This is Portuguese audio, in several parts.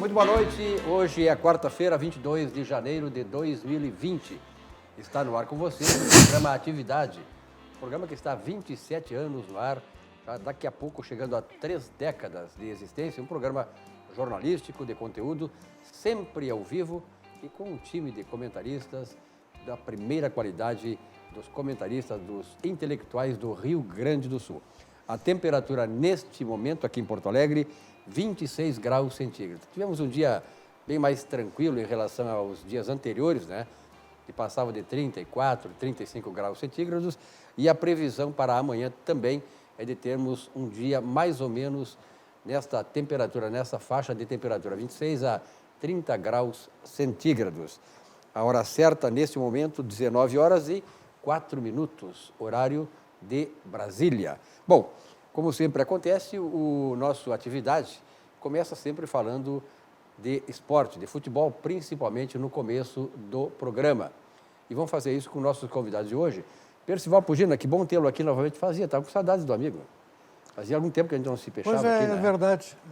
Muito boa noite. Hoje é quarta-feira, 22 de janeiro de 2020. Está no ar com vocês o programa Atividade. Programa que está há 27 anos no ar, já daqui a pouco chegando a 3 décadas de existência. Um programa jornalístico de conteúdo, sempre ao vivo e com um time de comentaristas da primeira qualidade, dos comentaristas, dos intelectuais do Rio Grande do Sul. A temperatura neste momento aqui em Porto Alegre, 26 graus centígrados. Tivemos um dia bem mais tranquilo em relação aos dias anteriores, né? Que passava de 34, 35 graus centígrados. E a previsão para amanhã também é de termos um dia mais ou menos nesta temperatura, nessa faixa de temperatura, 26 a 30 graus centígrados. A hora certa, neste momento, 19 horas e 4 minutos, horário de Brasília. Bom, como sempre acontece, o nosso Atividade começa sempre falando de esporte, de futebol, principalmente no começo do programa. E vamos fazer isso com nossos convidados de hoje. Percival Pugina, que bom tê-lo aqui novamente. Estava com saudades do amigo. Fazia algum tempo que a gente não se fechava aqui, né?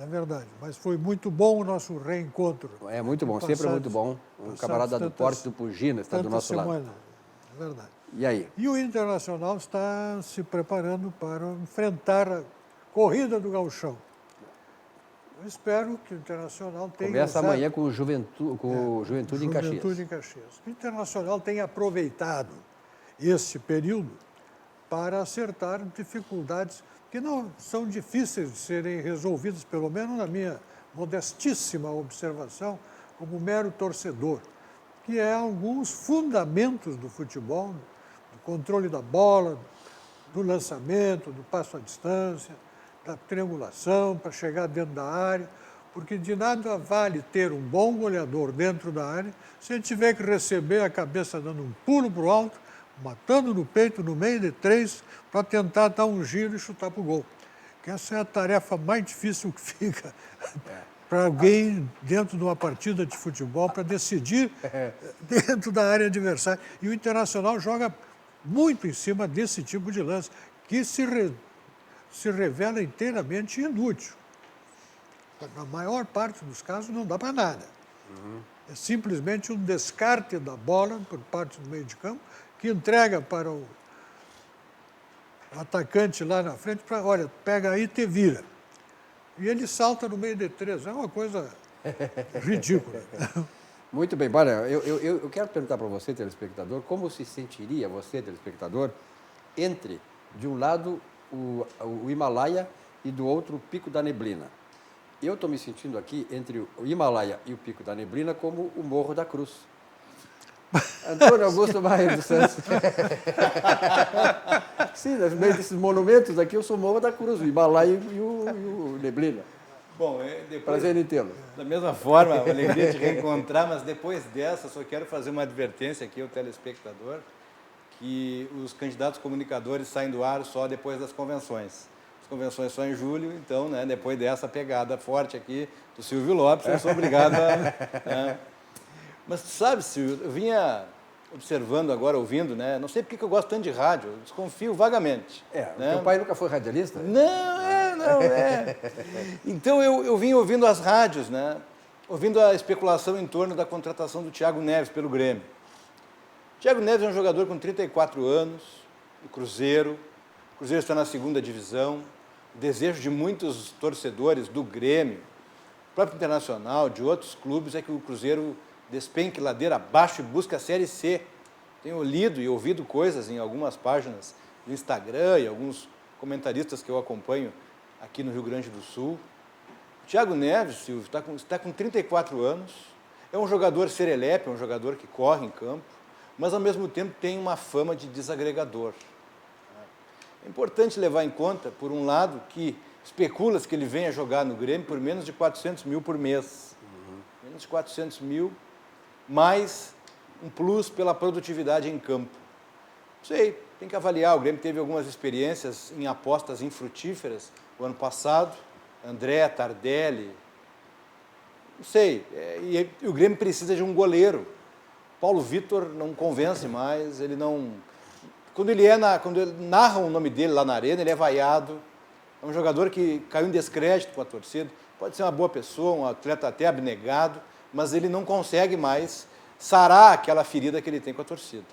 É verdade. Mas foi muito bom o nosso reencontro. É muito bom, sempre é muito bom. Um camarada do porte do Pugina está do nosso lado. É verdade. E aí? E o Internacional está se preparando para enfrentar a corrida do Gauchão. Eu espero que o Internacional tenha... Começa amanhã com o Juventude em Caxias. Juventude em Caxias. O Internacional tem aproveitado esse período para acertar dificuldades que não são difíceis de serem resolvidas, pelo menos na minha modestíssima observação, como mero torcedor, que é alguns fundamentos do futebol, do controle da bola, do lançamento, do passo à distância, da triangulação para chegar dentro da área, porque de nada vale ter um bom goleador dentro da área se ele tiver que receber a cabeça dando um pulo para o alto, matando no peito, no meio de 3, para tentar dar um giro e chutar para o gol. Que essa é a tarefa mais difícil que fica para alguém dentro de uma partida de futebol, para decidir dentro da área adversária. E o Internacional joga muito em cima desse tipo de lance, que se revela inteiramente inútil. Na maior parte dos casos não dá para nada. É simplesmente um descarte da bola por parte do meio de campo, que entrega para o atacante lá na frente, para, olha, pega aí e te vira. E ele salta no meio de 3, é uma coisa ridícula. Muito bem, olha, eu quero perguntar para você, telespectador, como se sentiria você, telespectador, entre, de um lado, o Himalaia e do outro, o Pico da Neblina. Eu estou me sentindo aqui, entre o Himalaia e o Pico da Neblina, como o Morro da Cruz. Antônio Augusto Barreiro dos Santos. Sim, no meio desses monumentos aqui, eu sou o Morro da Cruz, o Himalaia e o Neblina. Bom, depois, prazer em tê-lo. Da mesma forma, a alegria de reencontrar, mas depois dessa, só quero fazer uma advertência aqui ao telespectador, que os candidatos comunicadores saem do ar só depois das convenções. As convenções só em julho, então, né, depois dessa pegada forte aqui do Silvio Lopes, eu sou obrigado a... Mas, sabe, Silvio, eu vinha observando agora, ouvindo, né? Não sei porque que eu gosto tanto de rádio, eu desconfio vagamente. Né? Teu pai nunca foi radialista? Não. Então, eu vim ouvindo as rádios, né? Ouvindo a especulação em torno da contratação do Thiago Neves pelo Grêmio. Thiago Neves é um jogador com 34 anos, do Cruzeiro. O Cruzeiro está na 2ª divisão. O desejo de muitos torcedores do Grêmio, do próprio Internacional, de outros clubes, é que o Cruzeiro despenque ladeira abaixo e busque a Série C. Tenho lido e ouvido coisas em algumas páginas do Instagram e alguns comentaristas que eu acompanho aqui no Rio Grande do Sul. O Thiago Neves, Silvio, está com 34 anos, é um jogador serelepe, é um jogador que corre em campo, mas, ao mesmo tempo, tem uma fama de desagregador. É importante levar em conta, por um lado, que especula-se que ele venha jogar no Grêmio por menos de 400 mil por mês. Menos de 400 mil, mais um plus pela produtividade em campo. Não sei, tem que avaliar. O Grêmio teve algumas experiências em apostas infrutíferas o ano passado. André, Tardelli, não sei. E o Grêmio precisa de um goleiro. Paulo Vitor não convence mais, ele não... Quando ele narra o nome dele lá na arena, ele é vaiado, É um jogador que caiu em descrédito com a torcida. Pode ser uma boa pessoa, um atleta até abnegado, mas ele não consegue mais sarar aquela ferida que ele tem com a torcida.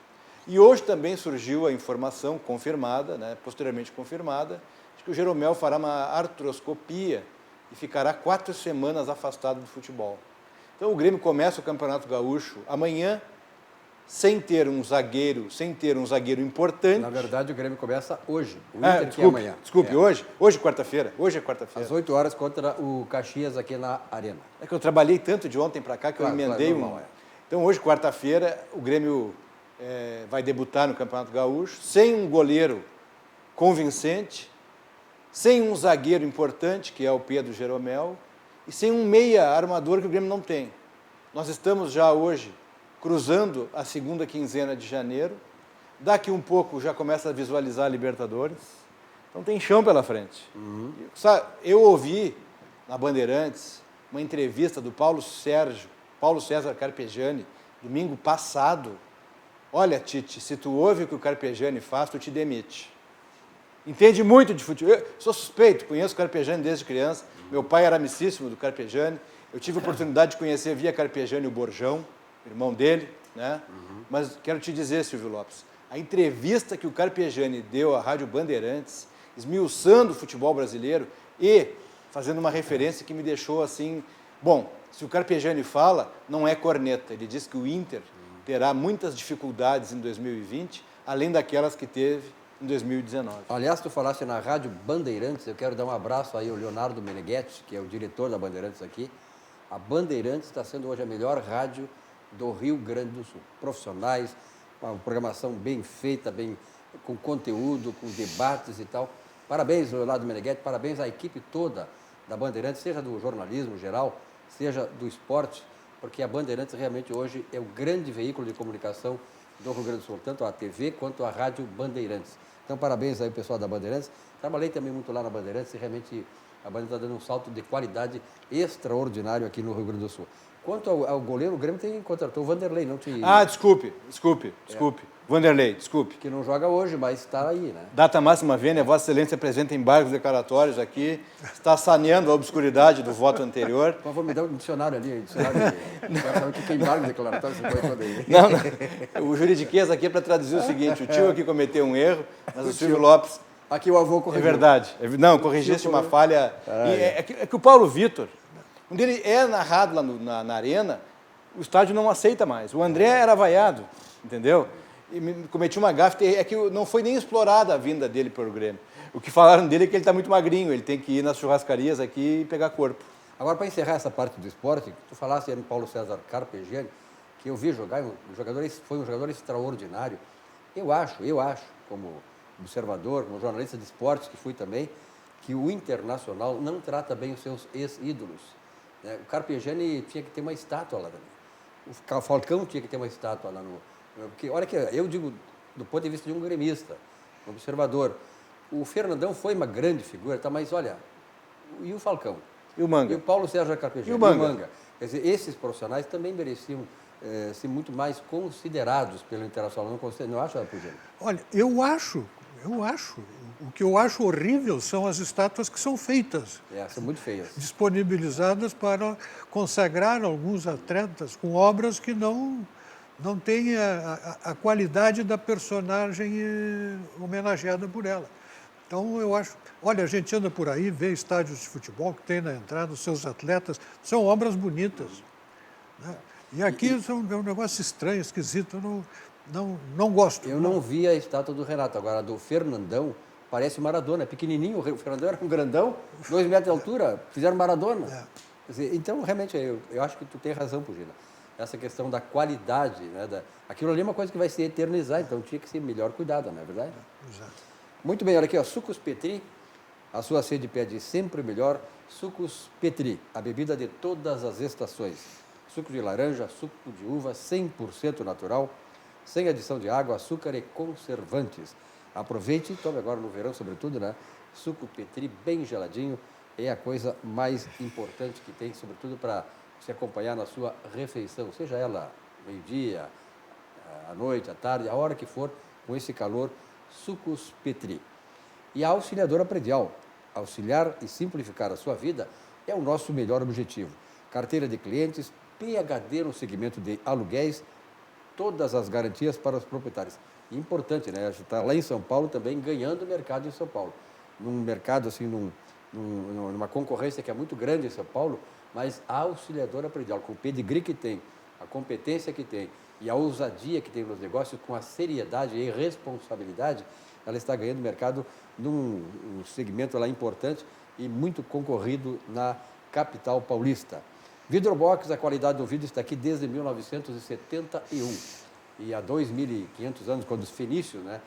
E hoje também surgiu a informação confirmada, né, posteriormente confirmada, de que o Jeromel fará uma artroscopia e ficará 4 semanas afastado do futebol. Então o Grêmio começa o Campeonato Gaúcho amanhã, sem ter um zagueiro importante. Na verdade, o Grêmio começa hoje. O Inter que é amanhã. Desculpe, hoje é quarta-feira. Às 8 horas contra o Caxias aqui na Arena. É que eu trabalhei tanto de ontem para cá que eu emendei normal, Então hoje, quarta-feira, o Grêmio vai debutar no Campeonato Gaúcho sem um goleiro convincente, sem um zagueiro importante, que é o Pedro Jeromel, e sem um meia armador que o Grêmio não tem. Nós estamos já hoje cruzando a segunda quinzena de janeiro. Daqui um pouco já começa a visualizar a Libertadores. Então tem chão pela frente. Eu ouvi na Bandeirantes uma entrevista do Paulo César Carpegiani, domingo passado. Olha, Tite, se tu ouve o que o Carpegiani faz, tu te demite. Entende muito de futebol. Eu sou suspeito, conheço o Carpegiani desde criança. Meu pai era amicíssimo do Carpegiani. Eu tive a oportunidade de conhecer via Carpegiani o Borjão, irmão dele, né? Mas quero te dizer, Silvio Lopes, a entrevista que o Carpegiani deu à Rádio Bandeirantes, esmiuçando o futebol brasileiro e fazendo uma referência que me deixou assim... Bom, se o Carpegiani fala, não é corneta. Ele diz que o Inter terá muitas dificuldades em 2020, além daquelas que teve em 2019. Aliás, tu falaste na Rádio Bandeirantes, eu quero dar um abraço aí ao Leonardo Meneghetti, que é o diretor da Bandeirantes aqui. A Bandeirantes está sendo hoje a melhor rádio do Rio Grande do Sul. Profissionais, uma programação bem feita, bem com conteúdo, com debates e tal. Parabéns, Leonardo Meneghetti, parabéns à equipe toda da Bandeirantes, seja do jornalismo geral, seja do esporte, porque a Bandeirantes realmente hoje é o grande veículo de comunicação do Rio Grande do Sul, tanto a TV quanto a Rádio Bandeirantes. Então, parabéns aí, pessoal da Bandeirantes. Trabalhei também muito lá na Bandeirantes e realmente a Bandeirantes está dando um salto de qualidade extraordinário aqui no Rio Grande do Sul. Quanto ao goleiro, o Grêmio contratou o Vanderlei, não te... Desculpe. Vanderlei, desculpe. Que não joga hoje, mas está aí, né? Data máxima vênia, Vossa Excelência apresenta embargos declaratórios aqui, está saneando a obscuridade do voto anterior. Por favor, me dá um dicionário ali. Quero saber o que é embargo declaratório, você pode poder. Não. O juridiquês aqui é para traduzir o seguinte, o tio aqui cometeu um erro, mas o Silvio Lopes... Aqui o avô corrigiu. É verdade. Não, corrigiste uma falha. É que o Paulo Vitor, quando ele é narrado lá na arena, o estádio não aceita mais. O André era vaiado, entendeu? E cometi uma gafe, é que não foi nem explorada a vinda dele para o Grêmio. O que falaram dele é que ele está muito magrinho, ele tem que ir nas churrascarias aqui e pegar corpo. Agora, para encerrar essa parte do esporte, tu falaste aí no Paulo César Carpegiani, que eu vi jogar, foi um jogador extraordinário. Eu acho, como observador, como jornalista de esportes que fui também, que o Internacional não trata bem os seus ex-ídolos. O Carpegiani tinha que ter uma estátua lá também. O Falcão tinha que ter uma estátua lá no... Porque, olha que eu digo, do ponto de vista de um gremista, um observador, o Fernandão foi uma grande figura, tá, mas olha, e o Falcão? E o Manga? E o Paulo César Carpegiani? E o Manga? Quer dizer, esses profissionais também mereciam ser muito mais considerados pelo Internacional. Não acha, Carpegiani? Olha, eu acho. O que eu acho horrível são as estátuas que são feitas. São muito feias. Disponibilizadas para consagrar alguns atletas com obras que não têm a qualidade da personagem homenageada por ela. Então, eu acho... Olha, a gente anda por aí, vê estádios de futebol que tem na entrada os seus atletas, são obras bonitas. Né? E aqui é um negócio estranho, esquisito, não gosto. Eu não vi a estátua do Renato, agora a do Fernandão parece Maradona, é pequenininho, o Fernandão era um grandão, 2 metros de altura, fizeram Maradona. Então, realmente, eu acho que tu tem razão, Pugina. Essa questão da qualidade, né, aquilo ali é uma coisa que vai se eternizar, então tinha que ser melhor cuidada, não é verdade? Exato. Muito bem, olha aqui, ó, Sucos Petri, a sua sede pede sempre melhor. Sucos Petri, a bebida de todas as estações. Suco de laranja, suco de uva, 100% natural, sem adição de água, açúcar e conservantes. Aproveite e tome agora no verão, sobretudo, né? Suco Petri bem geladinho é a coisa mais importante que tem, sobretudo para se acompanhar na sua refeição, seja ela meio-dia, à noite, à tarde, a hora que for, com esse calor, Sucos Petri. E a Auxiliadora Predial, auxiliar e simplificar a sua vida é o nosso melhor objetivo. Carteira de clientes, PhD no segmento de aluguéis, todas as garantias para os proprietários. Importante, né? A gente está lá em São Paulo também ganhando mercado em São Paulo. Num mercado, assim, numa concorrência que é muito grande em São Paulo, mas a auxiliadora predial, com o pedigree que tem, a competência que tem e a ousadia que tem nos negócios, com a seriedade e responsabilidade, ela está ganhando mercado num segmento lá importante e muito concorrido na capital paulista. Vidrobox, a qualidade do vidro está aqui desde 1971. E há 2.500 anos, quando os fenícios, né,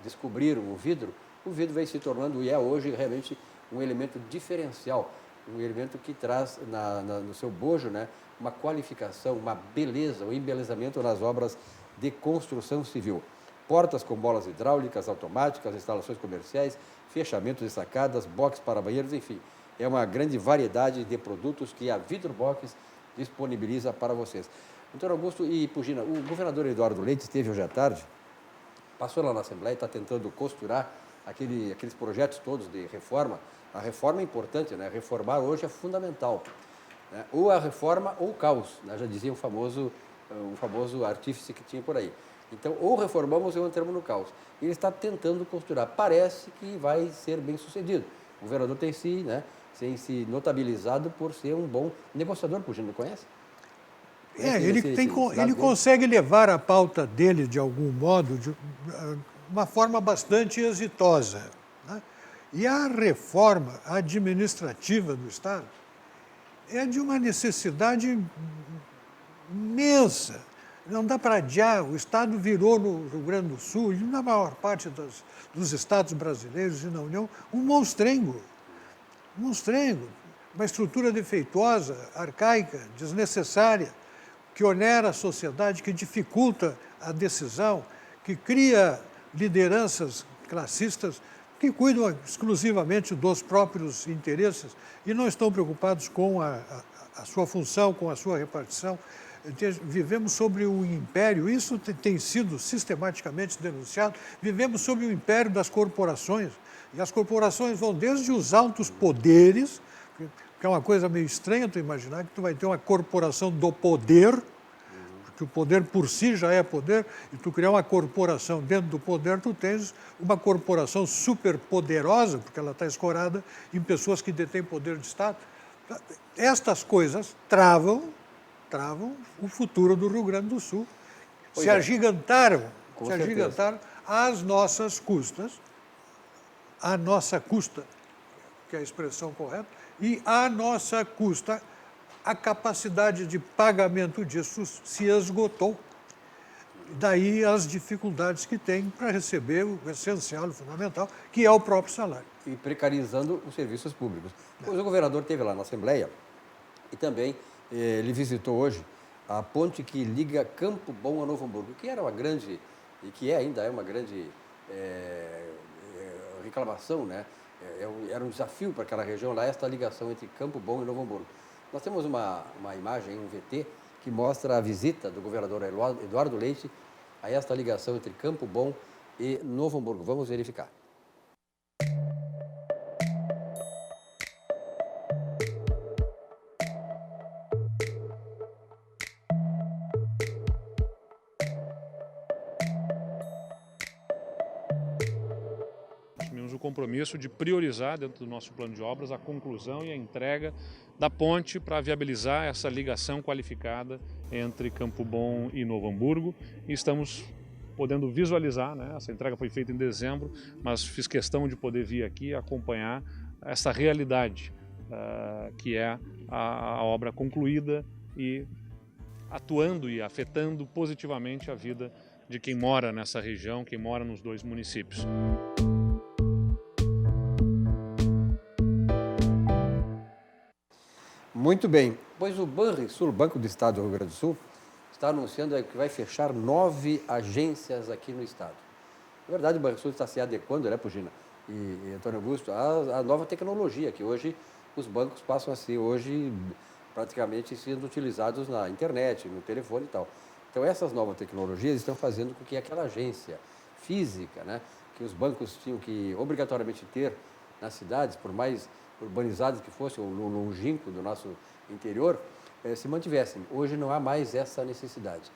descobriram o vidro vem se tornando, e é hoje realmente um elemento diferencial, um elemento que traz no seu bojo, né, uma qualificação, uma beleza, um embelezamento nas obras de construção civil. Portas com bolas hidráulicas, automáticas, instalações comerciais, fechamentos de sacadas, box para banheiros, enfim. É uma grande variedade de produtos que a Vidrobox disponibiliza para vocês. Doutor Augusto e Pugina, o governador Eduardo Leite esteve hoje à tarde, passou lá na Assembleia e está tentando costurar aqueles projetos todos de reforma. A reforma é importante, né? Reformar hoje é fundamental, né? Ou a reforma ou o caos, né? Já dizia um famoso artífice que tinha por aí. Então, ou reformamos ou entramos no caos. Ele está tentando costurar. Parece que vai ser bem sucedido. O governador tem se notabilizado por ser um bom negociador, Pugina, não conhece? Ele consegue levar a pauta dele, de algum modo, de uma forma bastante exitosa, né? E a reforma administrativa do Estado é de uma necessidade imensa. Não dá para adiar. O Estado virou, no Rio Grande do Sul, e na maior parte dos estados brasileiros e na União, um monstrengo. Um monstrengo. Uma estrutura defeituosa, arcaica, desnecessária, que onera a sociedade, que dificulta a decisão, que cria lideranças classistas que cuidam exclusivamente dos próprios interesses e não estão preocupados com a sua função, com a sua repartição. Vivemos sobre o império, isso tem sido sistematicamente denunciado, vivemos sob o império das corporações, e as corporações vão desde os altos poderes, que é uma coisa meio estranha tu imaginar que tu vai ter uma corporação do poder, porque o poder por si já é poder, e tu criar uma corporação dentro do poder, tu tens uma corporação superpoderosa, porque ela está escorada em pessoas que detêm poder de Estado. Estas coisas travam o futuro do Rio Grande do Sul. Se agigantaram às nossas custas, à nossa custa, que é a expressão correta, e à nossa custa, a capacidade de pagamento disso se esgotou. Daí as dificuldades que tem para receber o essencial, o fundamental, que é o próprio salário. E precarizando os serviços públicos. Pois o governador esteve lá na Assembleia e também ele visitou hoje a ponte que liga Campo Bom a Novo Hamburgo, que era uma grande, e que ainda é uma grande reclamação, né? Era um desafio para aquela região lá, esta ligação entre Campo Bom e Novo Hamburgo. Nós temos uma imagem, um VT, que mostra a visita do governador Eduardo Leite a esta ligação entre Campo Bom e Novo Hamburgo. Vamos verificar. Assumimos o compromisso de priorizar dentro do nosso plano de obras a conclusão e a entrega da ponte para viabilizar essa ligação qualificada entre Campo Bom e Novo Hamburgo. E estamos podendo visualizar, né? Essa entrega foi feita em dezembro, mas fiz questão de poder vir aqui acompanhar essa realidade, que é a obra concluída e atuando e afetando positivamente a vida de quem mora nessa região, quem mora nos dois municípios. Muito bem. Pois o Banrisul, o Banco do Estado do Rio Grande do Sul, está anunciando que vai fechar 9 agências aqui no Estado. Na verdade, o Banrisul está se adequando, né, Pugina e Antônio Augusto, à nova tecnologia, que hoje os bancos passam a ser hoje praticamente sendo utilizados na internet, no telefone e tal. Então, essas novas tecnologias estão fazendo com que aquela agência física, né, que os bancos tinham que obrigatoriamente ter nas cidades, por mais urbanizadas que fossem, ou longínquo do nosso interior, se mantivessem. Hoje não há mais essa necessidade.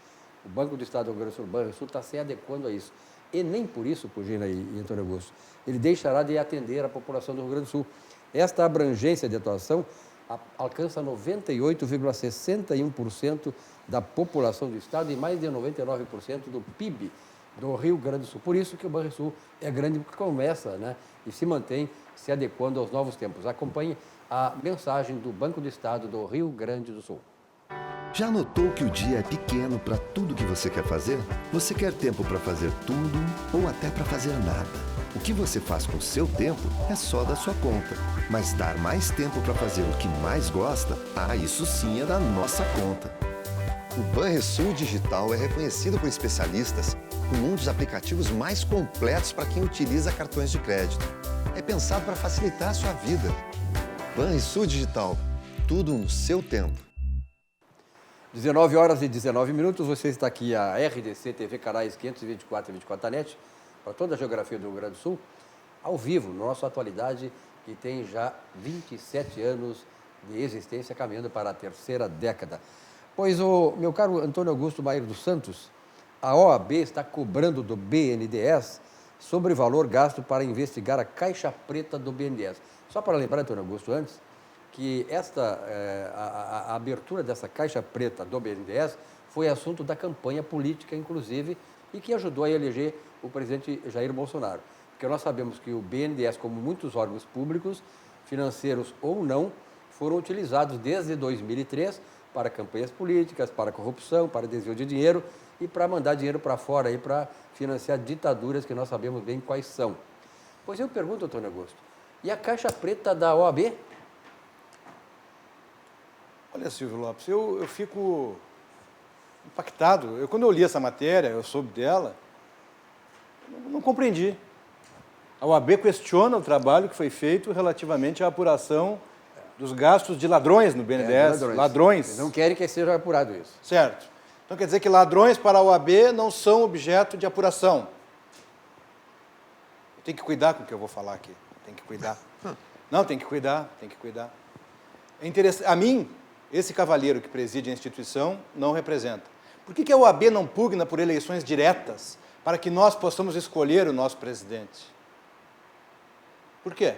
O Banco do Estado do Rio Grande do Sul, o Banrisul, está se adequando a isso. E nem por isso, Pugina e Antônio Augusto, ele deixará de atender a população do Rio Grande do Sul. Esta abrangência de atuação alcança 98,61% da população do Estado e mais de 99% do PIB do Rio Grande do Sul. Por isso que o Banrisul é grande, porque começa, né, e se mantém se adequando aos novos tempos. Acompanhe a mensagem do Banco do Estado do Rio Grande do Sul. Já notou que o dia é pequeno para tudo que você quer fazer? Você quer tempo para fazer tudo ou até para fazer nada? O que você faz com o seu tempo é só da sua conta. Mas dar mais tempo para fazer o que mais gosta, isso sim é da nossa conta. O Banrisul Digital é reconhecido por especialistas como um dos aplicativos mais completos para quem utiliza cartões de crédito. É pensado para facilitar a sua vida. Banrisul Digital, tudo no seu tempo. 19 horas e 19 minutos, você está aqui a RDC TV, canais 524 e 24 da NET, para toda a geografia do Rio Grande do Sul, ao vivo, na nossa atualidade, que tem já 27 anos de existência, caminhando para a terceira década. Pois, meu caro Antônio Augusto Maier dos Santos, a OAB está cobrando do BNDES sobre o valor gasto para investigar a caixa preta do BNDES. Só para lembrar, Antônio Augusto, antes, que a abertura dessa caixa preta do BNDES foi assunto da campanha política, inclusive, e que ajudou a eleger o presidente Jair Bolsonaro. Porque nós sabemos que o BNDES, como muitos órgãos públicos, financeiros ou não, foram utilizados desde 2003 para campanhas políticas, para corrupção, para desvio de dinheiro e para mandar dinheiro para fora aí para financiar ditaduras que nós sabemos bem quais são. Pois eu pergunto, Antônio Augusto, e a caixa preta da OAB? Olha, Silvio Lopes, eu fico impactado. Quando eu li essa matéria, eu soube dela, não compreendi. A OAB questiona o trabalho que foi feito relativamente à apuração dos gastos de ladrões no BNDES. Ladrões. Eles não querem que seja apurado isso. Certo. Então quer dizer que ladrões para a OAB não são objeto de apuração. Tem que cuidar com o que eu vou falar aqui. Tem que cuidar. Não, tem que cuidar, tem que cuidar. É interessante. A mim, esse cavalheiro que preside a instituição não representa. Por que a OAB não pugna por eleições diretas para que nós possamos escolher o nosso presidente? Por quê?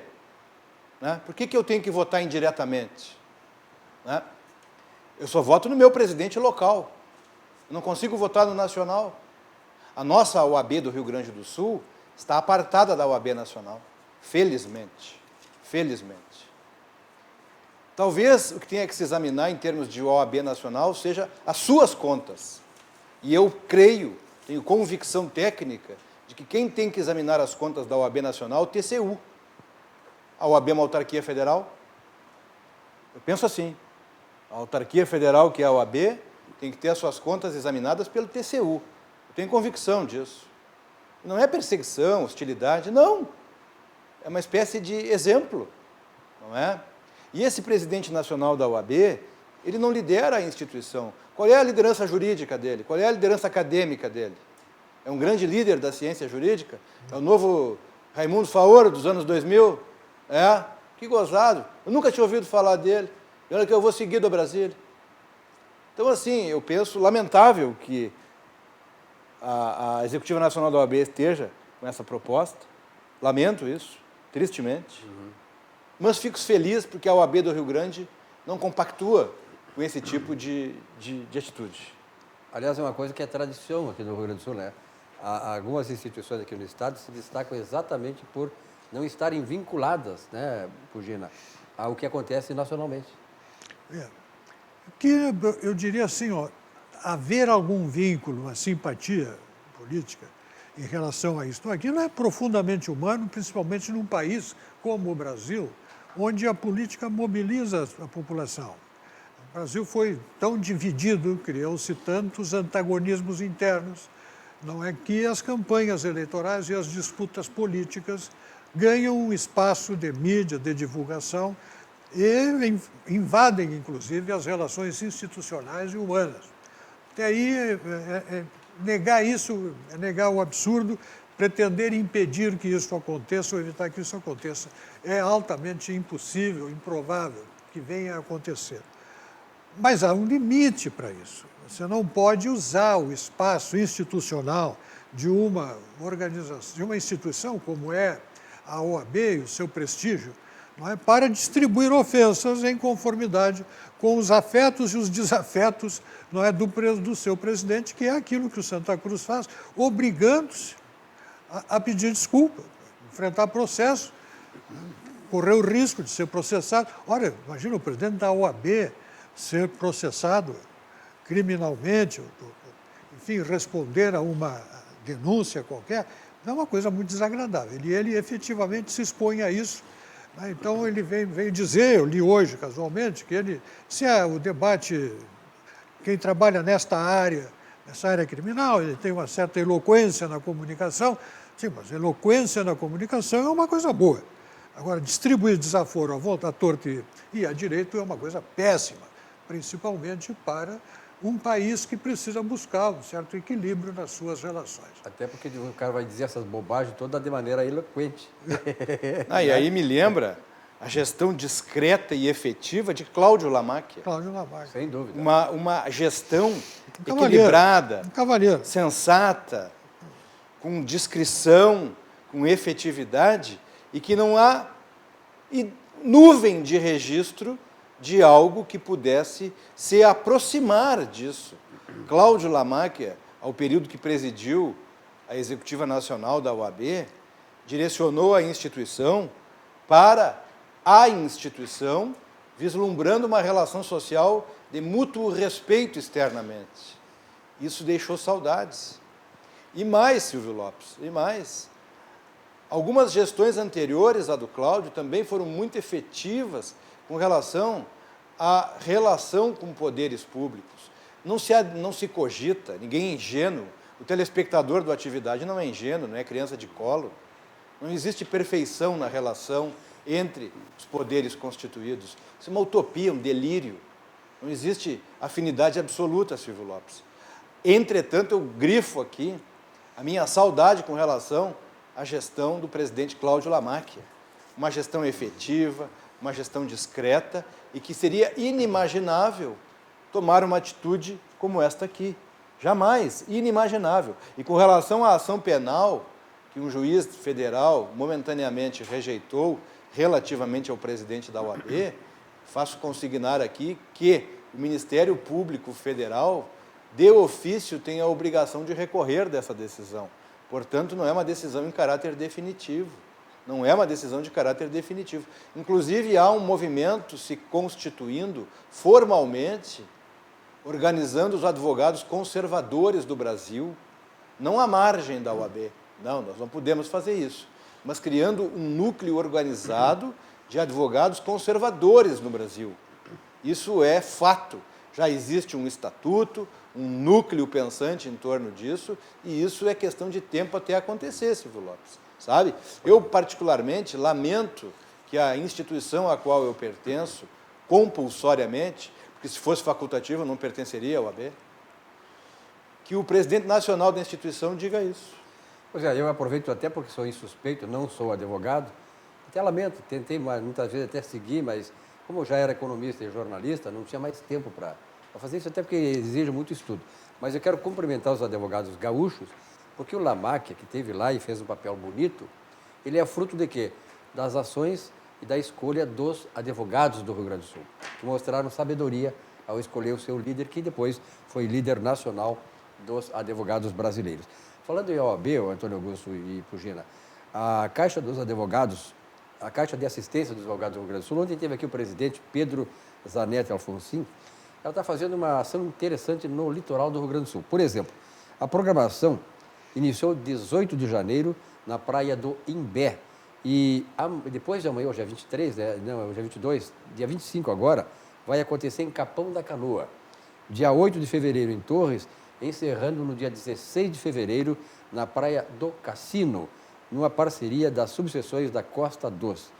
Né? Por que eu tenho que votar indiretamente? Né? Eu só voto no meu presidente local. Eu não consigo votar no nacional. A nossa OAB do Rio Grande do Sul está apartada da OAB nacional. Felizmente. Felizmente. Talvez o que tenha que se examinar em termos de OAB nacional seja as suas contas. E eu creio, tenho convicção técnica, de que quem tem que examinar as contas da OAB nacional é o TCU. A OAB é uma autarquia federal? Eu penso assim. A autarquia federal, que é a OAB, tem que ter as suas contas examinadas pelo TCU. Eu tenho convicção disso. Não é perseguição, hostilidade, não. É uma espécie de exemplo, não é? E esse presidente nacional da OAB, ele não lidera a instituição. Qual é a liderança jurídica dele? Qual é a liderança acadêmica dele? É um grande líder da ciência jurídica? É o novo Raimundo Faoro dos anos 2000? É? Que gozado. Eu nunca tinha ouvido falar dele. E olha que eu vou seguir do Brasília. Então, assim, eu penso lamentável que a Executiva Nacional da OAB esteja com essa proposta. Lamento isso, tristemente. Mas fico feliz porque a OAB do Rio Grande não compactua com esse tipo de atitude. Aliás, é uma coisa que é tradição aqui no Rio Grande do Sul, né? Algumas instituições aqui no Estado se destacam exatamente por não estarem vinculadas, né, Pugina, ao que acontece nacionalmente. Que eu diria assim, haver algum vínculo, uma simpatia política em relação a isso. Aquilo é profundamente humano, principalmente num país como o Brasil, onde a política mobiliza a população. O Brasil foi tão dividido, criou-se tantos antagonismos internos, não é que as campanhas eleitorais e as disputas políticas ganham um espaço de mídia, de divulgação e invadem, inclusive, as relações institucionais e humanas. Até aí, negar isso é negar o absurdo pretender impedir que isso aconteça ou evitar que isso aconteça é altamente impossível, improvável que venha a acontecer. Mas há um limite para isso. Você não pode usar o espaço institucional de uma organização, de uma instituição como é a OAB e o seu prestígio, não é, para distribuir ofensas em conformidade com os afetos e os desafetos, não é, do seu presidente, que é aquilo que o Santa Cruz faz, obrigando-se a pedir desculpa, enfrentar processo, correr o risco de ser processado. Olha, imagina o presidente da OAB ser processado criminalmente, enfim, responder a uma denúncia qualquer, é uma coisa muito desagradável. E ele efetivamente se expõe a isso. Então, ele veio dizer, eu li hoje, casualmente, que ele, se o debate, quem trabalha nessa área criminal, ele tem uma certa eloquência na comunicação. Sim, mas eloquência na comunicação é uma coisa boa. Agora, distribuir desaforo à volta, à torta e à direita é uma coisa péssima, principalmente para um país que precisa buscar um certo equilíbrio nas suas relações. Até porque o cara vai dizer essas bobagens todas de maneira eloquente. E aí me lembra a gestão discreta e efetiva de Cláudio Lamáquia. Cláudio Lamáquia. Sem dúvida. Uma gestão Cavalheiro. equilibrada, Cavalheiro. sensata, com discrição, com efetividade, e que não há nuvem de registro de algo que pudesse se aproximar disso. Cláudio Lamáquia, ao período que presidiu a Executiva Nacional da OAB, direcionou a instituição para a instituição, vislumbrando uma relação social de mútuo respeito externamente. Isso deixou saudades. E mais, Silvio Lopes, e mais. Algumas gestões anteriores à do Cláudio também foram muito efetivas com relação à relação com poderes públicos. Não se cogita, ninguém é ingênuo, o telespectador do Atividade não é ingênuo, não é criança de colo. Não existe perfeição na relação entre os poderes constituídos. Isso é uma utopia, um delírio. Não existe afinidade absoluta, Silvio Lopes. Entretanto, eu grifo aqui a minha saudade com relação à gestão do presidente Cláudio Lamáquia. Uma gestão efetiva, uma gestão discreta e que seria inimaginável tomar uma atitude como esta aqui. Jamais, inimaginável. E com relação à ação penal que um juiz federal momentaneamente rejeitou relativamente ao presidente da OAB, faço consignar aqui que o Ministério Público Federal, de ofício, tem a obrigação de recorrer dessa decisão. Portanto, não é uma decisão em caráter definitivo. Não é uma decisão de caráter definitivo. Inclusive, há um movimento se constituindo formalmente, organizando os advogados conservadores do Brasil, não à margem da OAB. Não, nós não podemos fazer isso. Mas criando um núcleo organizado de advogados conservadores no Brasil. Isso é fato. Já existe um estatuto, um núcleo pensante em torno disso, e isso é questão de tempo até acontecer, Silvio Lopes. Sabe? Eu, particularmente, lamento que a instituição a qual eu pertenço, compulsoriamente, porque se fosse facultativo eu não pertenceria ao AB, que o presidente nacional da instituição diga isso. Pois é, eu aproveito até porque sou insuspeito, não sou advogado, até lamento, tentei muitas vezes até seguir, mas como eu já era economista e jornalista, não tinha mais tempo para fazer isso, até porque exige muito estudo. Mas eu quero cumprimentar os advogados gaúchos, porque o Lamáquia, que esteve lá e fez um papel bonito, ele é fruto de quê? Das ações e da escolha dos advogados do Rio Grande do Sul, que mostraram sabedoria ao escolher o seu líder, que depois foi líder nacional dos advogados brasileiros. Falando em OAB, Antônio Augusto e Pugina, a Caixa dos Advogados, a Caixa de Assistência dos Advogados do Rio Grande do Sul, ontem teve aqui o presidente Pedro Zanetti Alfonsin, ela está fazendo uma ação interessante no litoral do Rio Grande do Sul. Por exemplo, a programação iniciou 18 de janeiro na praia do Imbé. E depois de amanhã, hoje é 23, né? Não, hoje é 22, dia 25 agora, vai acontecer em Capão da Canoa. Dia 8 de fevereiro em Torres, encerrando no dia 16 de fevereiro na praia do Cassino, numa parceria das subseções da Costa Doce.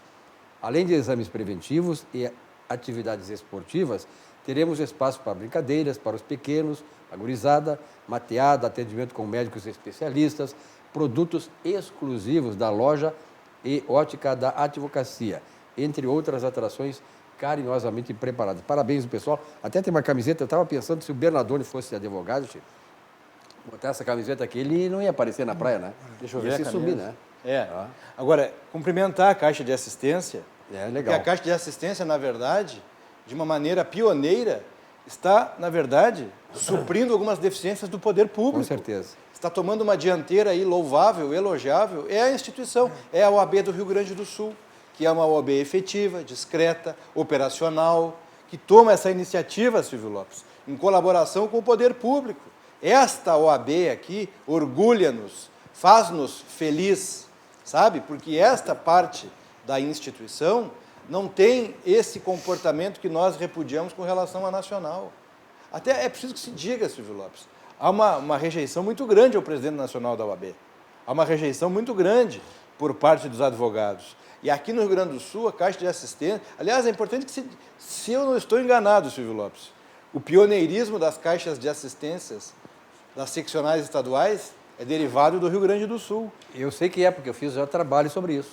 Além de exames preventivos e atividades esportivas, teremos espaço para brincadeiras, para os pequenos, a gurizada, mateada, atendimento com médicos especialistas, produtos exclusivos da loja e ótica da Advocacia, entre outras atrações carinhosamente preparadas. Parabéns, pessoal. Até tem uma camiseta, eu estava pensando se o Bernardoni fosse advogado, Chico, botar essa camiseta aqui, ele não ia aparecer na praia, né? Deixa eu ver se a subir, camisa. né? É. Agora, cumprimentar a Caixa de Assistência, É porque legal. a Caixa de Assistência, na verdade, de uma maneira pioneira, está, na verdade, suprindo algumas deficiências do poder público. Com certeza. Está tomando uma dianteira aí louvável, elogiável, é a instituição, é a OAB do Rio Grande do Sul, que é uma OAB efetiva, discreta, operacional, que toma essa iniciativa, Silvio Lopes, em colaboração com o poder público. Esta OAB aqui orgulha-nos, faz-nos feliz, sabe? Porque esta parte da instituição não tem esse comportamento que nós repudiamos com relação à nacional. Até é preciso que se diga, Silvio Lopes, há uma rejeição muito grande ao presidente nacional da OAB. Há uma rejeição muito grande por parte dos advogados. E aqui no Rio Grande do Sul, a Caixa de Assistência... Aliás, é importante que, se eu não estou enganado, Silvio Lopes, o pioneirismo das caixas de assistências das seccionais estaduais é derivado do Rio Grande do Sul. Eu sei que é, porque eu fiz já trabalho sobre isso.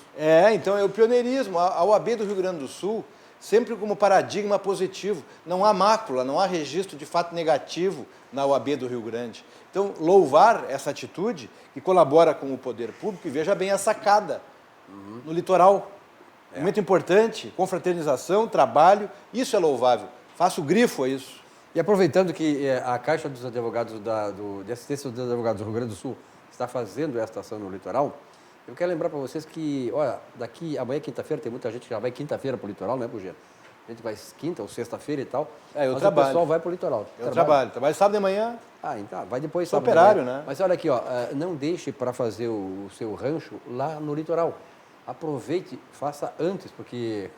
Então é o pioneirismo. A OAB do Rio Grande do Sul, sempre como paradigma positivo. Não há mácula, não há registro de fato negativo na OAB do Rio Grande. Então, louvar essa atitude que colabora com o poder público, e veja bem a sacada no litoral. Muito importante, confraternização, trabalho, isso é louvável. Faço grifo a isso. E aproveitando que a Caixa dos Advogados de Assistência dos Advogados do Rio Grande do Sul está fazendo esta ação no litoral, eu quero lembrar para vocês que, olha, daqui, amanhã quinta-feira, tem muita gente que já vai quinta-feira para o litoral, né, Pugino? A gente vai quinta ou sexta-feira e tal. Eu mas trabalho. o pessoal vai para o litoral. Eu trabalho sábado de manhã. Então, vai depois Sou sábado operário, de manhã. né? Mas olha aqui, ó, não deixe para fazer o seu rancho lá no litoral. Aproveite, faça antes, porque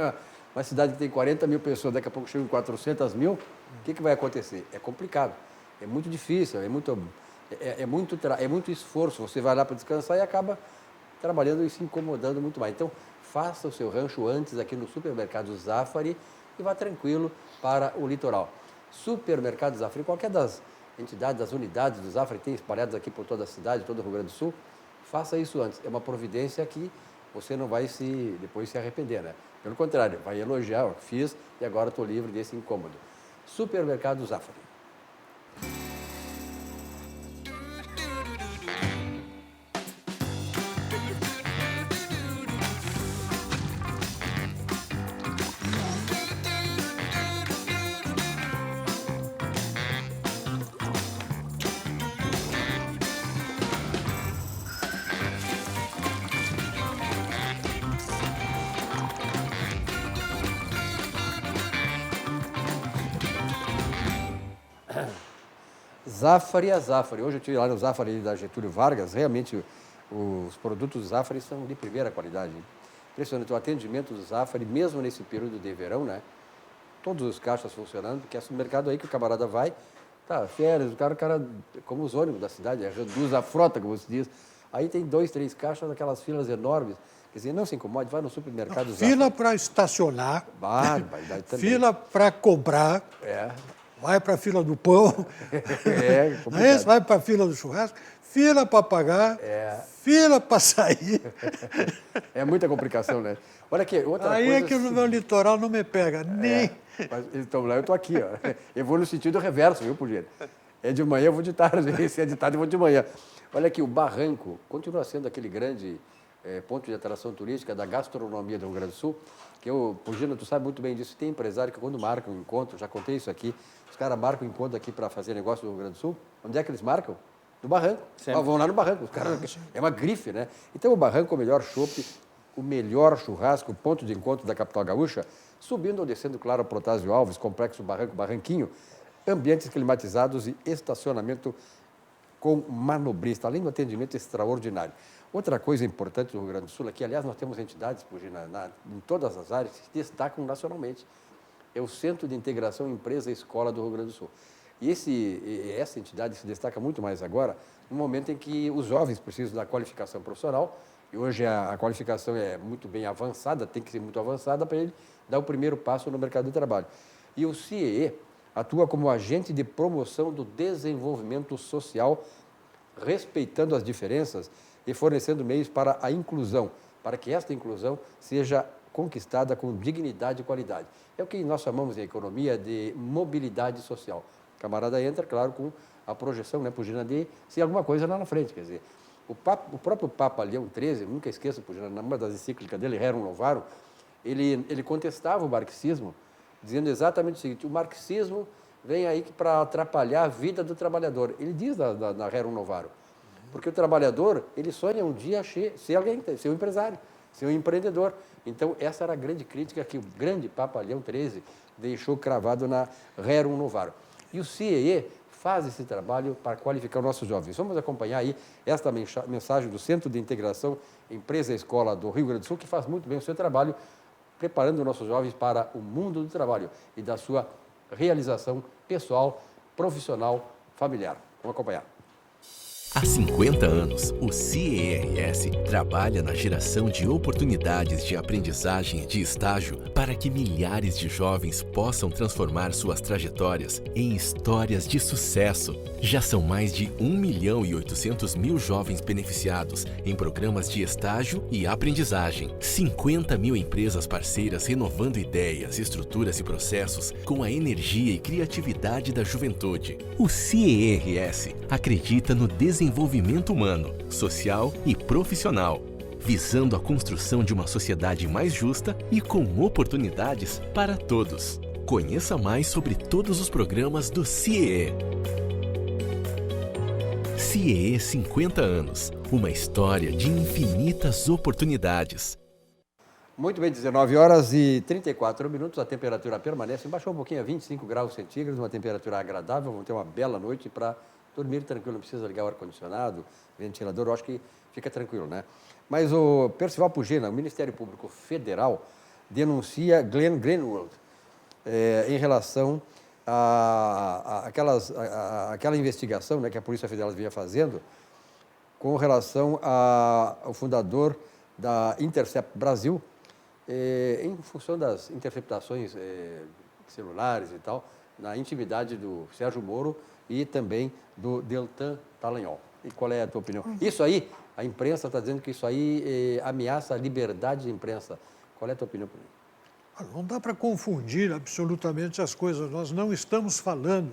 uma cidade que tem 40 mil pessoas, daqui a pouco chega em 400 mil, o que vai acontecer? É complicado, é muito difícil, é muito esforço. Você vai lá para descansar e acaba trabalhando e se incomodando muito mais. Então, faça o seu rancho antes aqui no Supermercado Zafari e vá tranquilo para o litoral. Supermercado Zafari, qualquer das entidades, das unidades do Zafari tem espalhadas aqui por toda a cidade, todo o Rio Grande do Sul, faça isso antes. É uma providência que você não vai depois se arrepender, né? Pelo contrário, vai elogiar, ó, fiz e agora estou livre desse incômodo. Supermercado Zafari. Zafari a Zafari. Hoje eu estive lá no Zafari da Getúlio Vargas, realmente os produtos do Zafari são de primeira qualidade. Impressionante o atendimento do Zafari, mesmo nesse período de verão, né? Todos os caixas funcionando, porque é supermercado aí que o camarada vai, tá, férias, o cara, como os ônibus da cidade, reduz a frota, como se diz. Aí tem 2, 3 caixas, aquelas filas enormes. Quer dizer, não se incomode, vai no supermercado Zafari. Fila para estacionar, Barbaridade também. fila para comprar, vai para a fila do pão, complicado. vai para a fila do churrasco, fila para pagar, fila para sair. É muita complicação, né? Olha aqui, outra Aí coisa... é que no meu litoral não me pega, nem... Mas, então, lá eu estou aqui, ó. Eu vou no sentido reverso, viu, Pugino? É de manhã, eu vou de tarde. Se é de tarde, eu vou de manhã. Olha aqui, o Barranco continua sendo aquele grande ponto de atração turística da gastronomia do Rio Grande do Sul, que eu, Pugino, tu sabe muito bem disso. Tem empresário que quando marcam um encontro, já contei isso aqui, os caras marcam um encontro aqui para fazer negócio no Rio Grande do Sul. Onde é que eles marcam? No Barranco. Vão lá no Barranco. Os caras, é uma grife, né? Então, o Barranco é o melhor chopp, o melhor churrasco, o ponto de encontro da capital gaúcha, subindo ou descendo, claro, Protásio Alves, Complexo Barranco, Barranquinho, ambientes climatizados e estacionamento com manobrista, além do atendimento extraordinário. Outra coisa importante do Rio Grande do Sul, aqui, aliás, nós temos entidades, Pugino, em todas as áreas, que se destacam nacionalmente. É o Centro de Integração Empresa-Escola do Rio Grande do Sul. E essa entidade se destaca muito mais agora, no momento em que os jovens precisam da qualificação profissional, e hoje a qualificação é muito bem avançada, tem que ser muito avançada para ele dar o primeiro passo no mercado de trabalho. E o CIEE atua como agente de promoção do desenvolvimento social, respeitando as diferenças e fornecendo meios para a inclusão, para que esta inclusão seja conquistada com dignidade e qualidade. É o que nós chamamos em economia de mobilidade social. O camarada entra, claro, com a projeção, né, Pugina, de ser alguma coisa lá na frente. Quer dizer, o próprio Papa Leão XIII, nunca esqueço, Pugina, numa das encíclicas dele, Rerum Novarum, ele contestava o marxismo, dizendo exatamente o seguinte: o marxismo vem aí para atrapalhar a vida do trabalhador. Ele diz na Rerum Novarum, porque o trabalhador, ele sonha um dia ser alguém, ser um empresário, ser um empreendedor. Então, essa era a grande crítica que o grande Papa Leão XIII deixou cravado na Rerum Novarum. E o CIEE faz esse trabalho para qualificar os nossos jovens. Vamos acompanhar aí esta mensagem do Centro de Integração Empresa-Escola do Rio Grande do Sul, que faz muito bem o seu trabalho, preparando os nossos jovens para o mundo do trabalho e da sua realização pessoal, profissional, familiar. Vamos acompanhar. Há 50 anos, o CIERS trabalha na geração de oportunidades de aprendizagem e de estágio para que milhares de jovens possam transformar suas trajetórias em histórias de sucesso. Já são mais de 1.800.000 jovens beneficiados em programas de estágio e aprendizagem. 50 mil empresas parceiras renovando ideias, estruturas e processos com a energia e criatividade da juventude. O CIERS acredita no desenvolvimento humano, social e profissional, visando a construção de uma sociedade mais justa e com oportunidades para todos. Conheça mais sobre todos os programas do CIEE. CIEE 50 anos, uma história de infinitas oportunidades. Muito bem, 19 horas e 34 minutos, a temperatura permanece, baixou um pouquinho a 25 graus centígrados, uma temperatura agradável, vamos ter uma bela noite para dormir tranquilo, não precisa ligar o ar-condicionado, ventilador, eu acho que fica tranquilo, né? Mas o Percival Pugina, o Ministério Público Federal, denuncia Glenn Greenwald em relação àquela investigação, né, que a Polícia Federal vinha fazendo com relação ao fundador da Intercept Brasil, em função das interceptações celulares e tal, na intimidade do Sérgio Moro e também do Deltan Dallagnol. E qual é a tua opinião? Isso aí, a imprensa está dizendo que isso aí ameaça a liberdade de imprensa. Qual é a tua opinião? Não dá para confundir absolutamente as coisas. Nós não estamos falando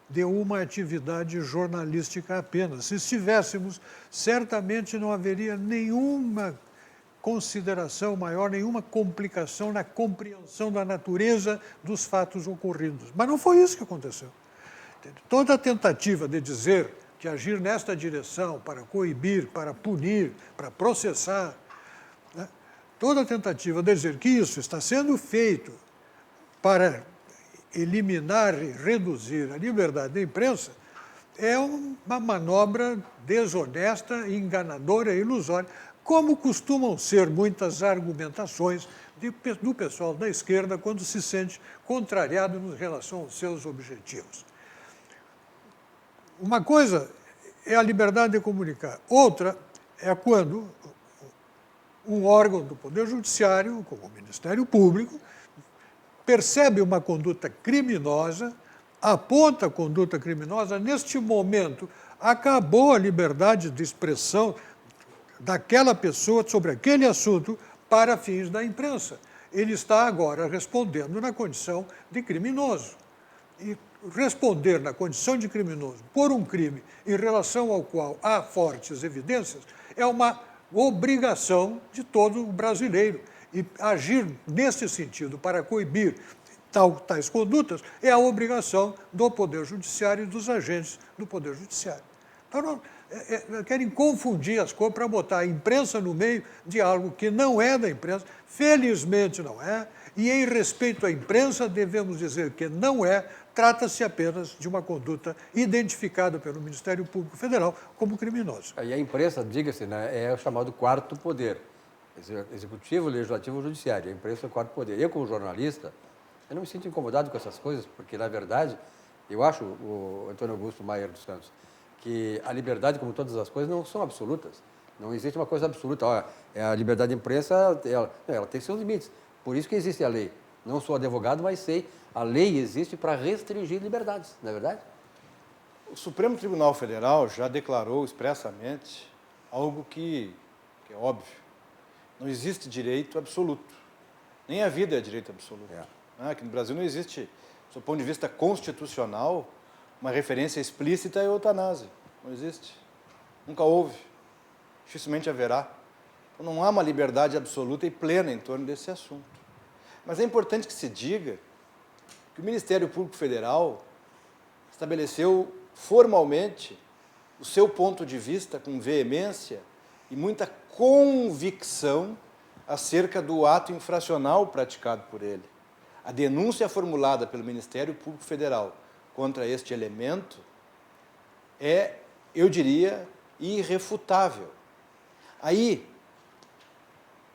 de uma atividade jornalística apenas. Se estivéssemos, certamente não haveria nenhuma consideração maior, nenhuma complicação na compreensão da natureza dos fatos ocorridos. Mas não foi isso que aconteceu. Toda a tentativa de dizer que agir nesta direção para coibir, para punir, para processar, né? Toda a tentativa de dizer que isso está sendo feito para eliminar e reduzir a liberdade da imprensa é uma manobra desonesta, enganadora e ilusória, como costumam ser muitas argumentações do pessoal da esquerda quando se sente contrariado em relação aos seus objetivos. Uma coisa é a liberdade de comunicar, outra é quando um órgão do Poder Judiciário, como o Ministério Público, percebe uma conduta criminosa, aponta a conduta criminosa, neste momento acabou a liberdade de expressão daquela pessoa sobre aquele assunto para fins da imprensa. Ele está agora respondendo na condição de criminoso. E responder na condição de criminoso por um crime em relação ao qual há fortes evidências é uma obrigação de todo brasileiro. E agir nesse sentido para coibir tais condutas é a obrigação do Poder Judiciário e dos agentes do Poder Judiciário. Então, querem confundir as coisas para botar a imprensa no meio de algo que não é da imprensa, felizmente não é, e em respeito à imprensa devemos dizer que não é, trata-se apenas de uma conduta identificada pelo Ministério Público Federal como criminosa. E a imprensa, diga-se, né, é o chamado quarto poder, executivo, legislativo e judiciário. A imprensa é o quarto poder. Eu, como jornalista, eu não me sinto incomodado com essas coisas, porque, na verdade, eu acho, o Antônio Augusto Maier dos Santos, que a liberdade, como todas as coisas, não são absolutas. Não existe uma coisa absoluta. Olha, a liberdade de imprensa, ela tem seus limites. Por isso que existe a lei. Não sou advogado, mas sei, a lei existe para restringir liberdades, não é verdade? O Supremo Tribunal Federal já declarou expressamente algo que é óbvio. Não existe direito absoluto. Nem a vida é direito absoluto. Aqui no Brasil não existe, do ponto de vista constitucional, uma referência explícita à eutanásia. Não existe. Nunca houve. Dificilmente haverá. Então, não há uma liberdade absoluta e plena em torno desse assunto. Mas é importante que se diga que o Ministério Público Federal estabeleceu formalmente o seu ponto de vista com veemência e muita convicção acerca do ato infracional praticado por ele. A denúncia formulada pelo Ministério Público Federal contra este elemento é, eu diria, irrefutável. Aí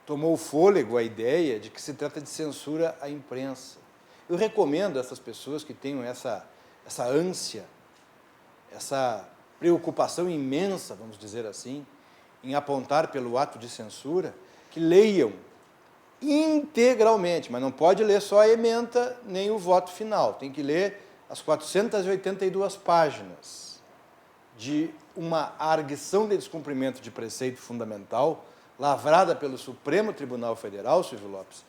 tomou fôlego a ideia de que se trata de censura à imprensa. Eu recomendo a essas pessoas que tenham essa ânsia, essa preocupação imensa, vamos dizer assim, em apontar pelo ato de censura, que leiam integralmente, mas não pode ler só a ementa nem o voto final, tem que ler as 482 páginas de uma arguição de descumprimento de preceito fundamental lavrada pelo Supremo Tribunal Federal, Silvio Lopes,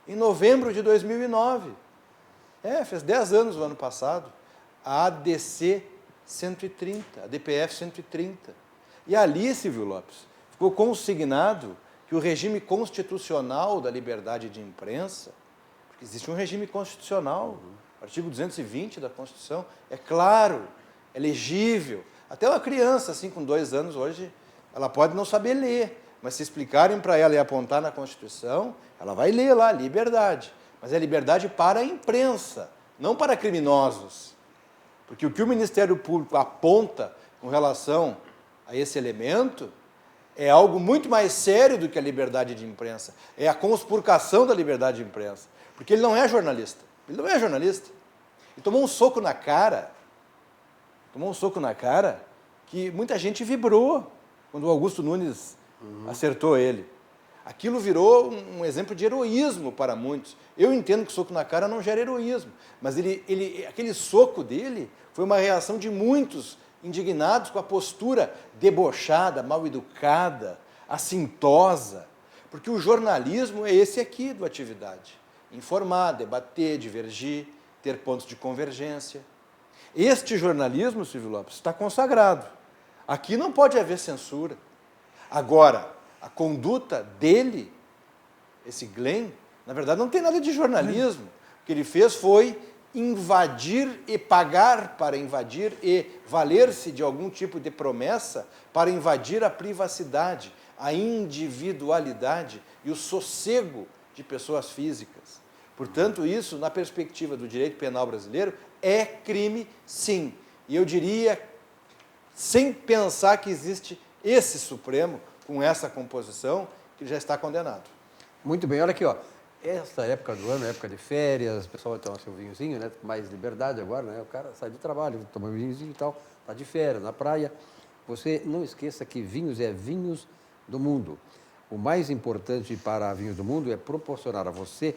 em novembro de 2009. Fez 10 anos o ano passado, a ADC 130, a DPF 130. E ali, Silvio Lopes, ficou consignado que o regime constitucional da liberdade de imprensa, porque existe um regime constitucional, o artigo 220 da Constituição, é claro, é legível. Até uma criança, assim, com 2 anos hoje, ela pode não saber ler, mas se explicarem para ela e apontar na Constituição, ela vai ler lá, liberdade. Mas é liberdade para a imprensa, não para criminosos. Porque o que o Ministério Público aponta com relação a esse elemento é algo muito mais sério do que a liberdade de imprensa. É a conspurcação da liberdade de imprensa. Porque ele não é jornalista. Ele não é jornalista. E tomou um soco na cara. Que muita gente vibrou quando o Augusto Nunes acertou ele. Aquilo virou um exemplo de heroísmo para muitos. Eu entendo que soco na cara não gera heroísmo, mas aquele soco dele foi uma reação de muitos indignados com a postura debochada, mal educada, assintosa, porque o jornalismo é esse aqui do Atividade: informar, debater, divergir, ter pontos de convergência. Este jornalismo, Silvio Lopes, está consagrado. Aqui não pode haver censura. Agora, a conduta dele, esse Glenn, na verdade não tem nada de jornalismo. O que ele fez foi invadir e pagar para invadir e valer-se de algum tipo de promessa para invadir a privacidade, a individualidade e o sossego de pessoas físicas. Portanto, isso, na perspectiva do direito penal brasileiro, é crime, sim. E eu diria, sem pensar que existe esse Supremo com essa composição, que já está condenado. Muito bem, olha aqui, ó. Essa época do ano, época de férias, o pessoal vai tomar seu vinhozinho, né? Mais liberdade agora, né? O cara sai do trabalho, toma um vinhozinho e tal, está de férias, na praia. Você não esqueça que vinhos é vinhos do mundo. O mais importante para Vinhos do Mundo é proporcionar a você,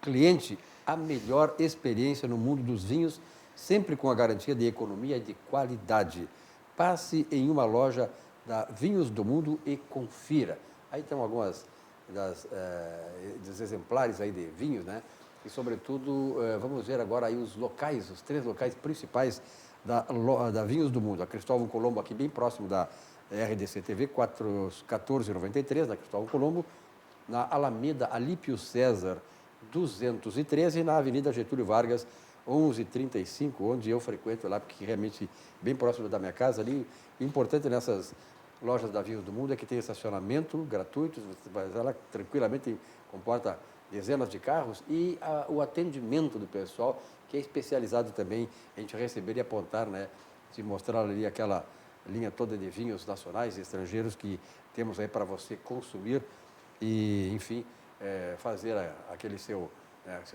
cliente, a melhor experiência no mundo dos vinhos, sempre com a garantia de economia e de qualidade. Passe em uma loja da Vinhos do Mundo e confira. Aí estão algumas dos exemplares aí de vinhos, né? E, sobretudo, vamos ver agora aí os 3 locais principais da Vinhos do Mundo. A Cristóvão Colombo, aqui bem próximo da RDC TV, 1493, da Cristóvão Colombo, na Alameda Alípio César, 213, e na Avenida Getúlio Vargas, 1135, onde eu frequento lá, porque realmente bem próximo da minha casa ali. O importante nessas lojas da Vinhos do Mundo é que tem estacionamento gratuito, você vai lá tranquilamente, comporta dezenas de carros, e o atendimento do pessoal, que é especializado também em te receber e apontar, né, te mostrar ali aquela linha toda de vinhos nacionais e estrangeiros que temos aí para você consumir e, enfim, fazer aquele seu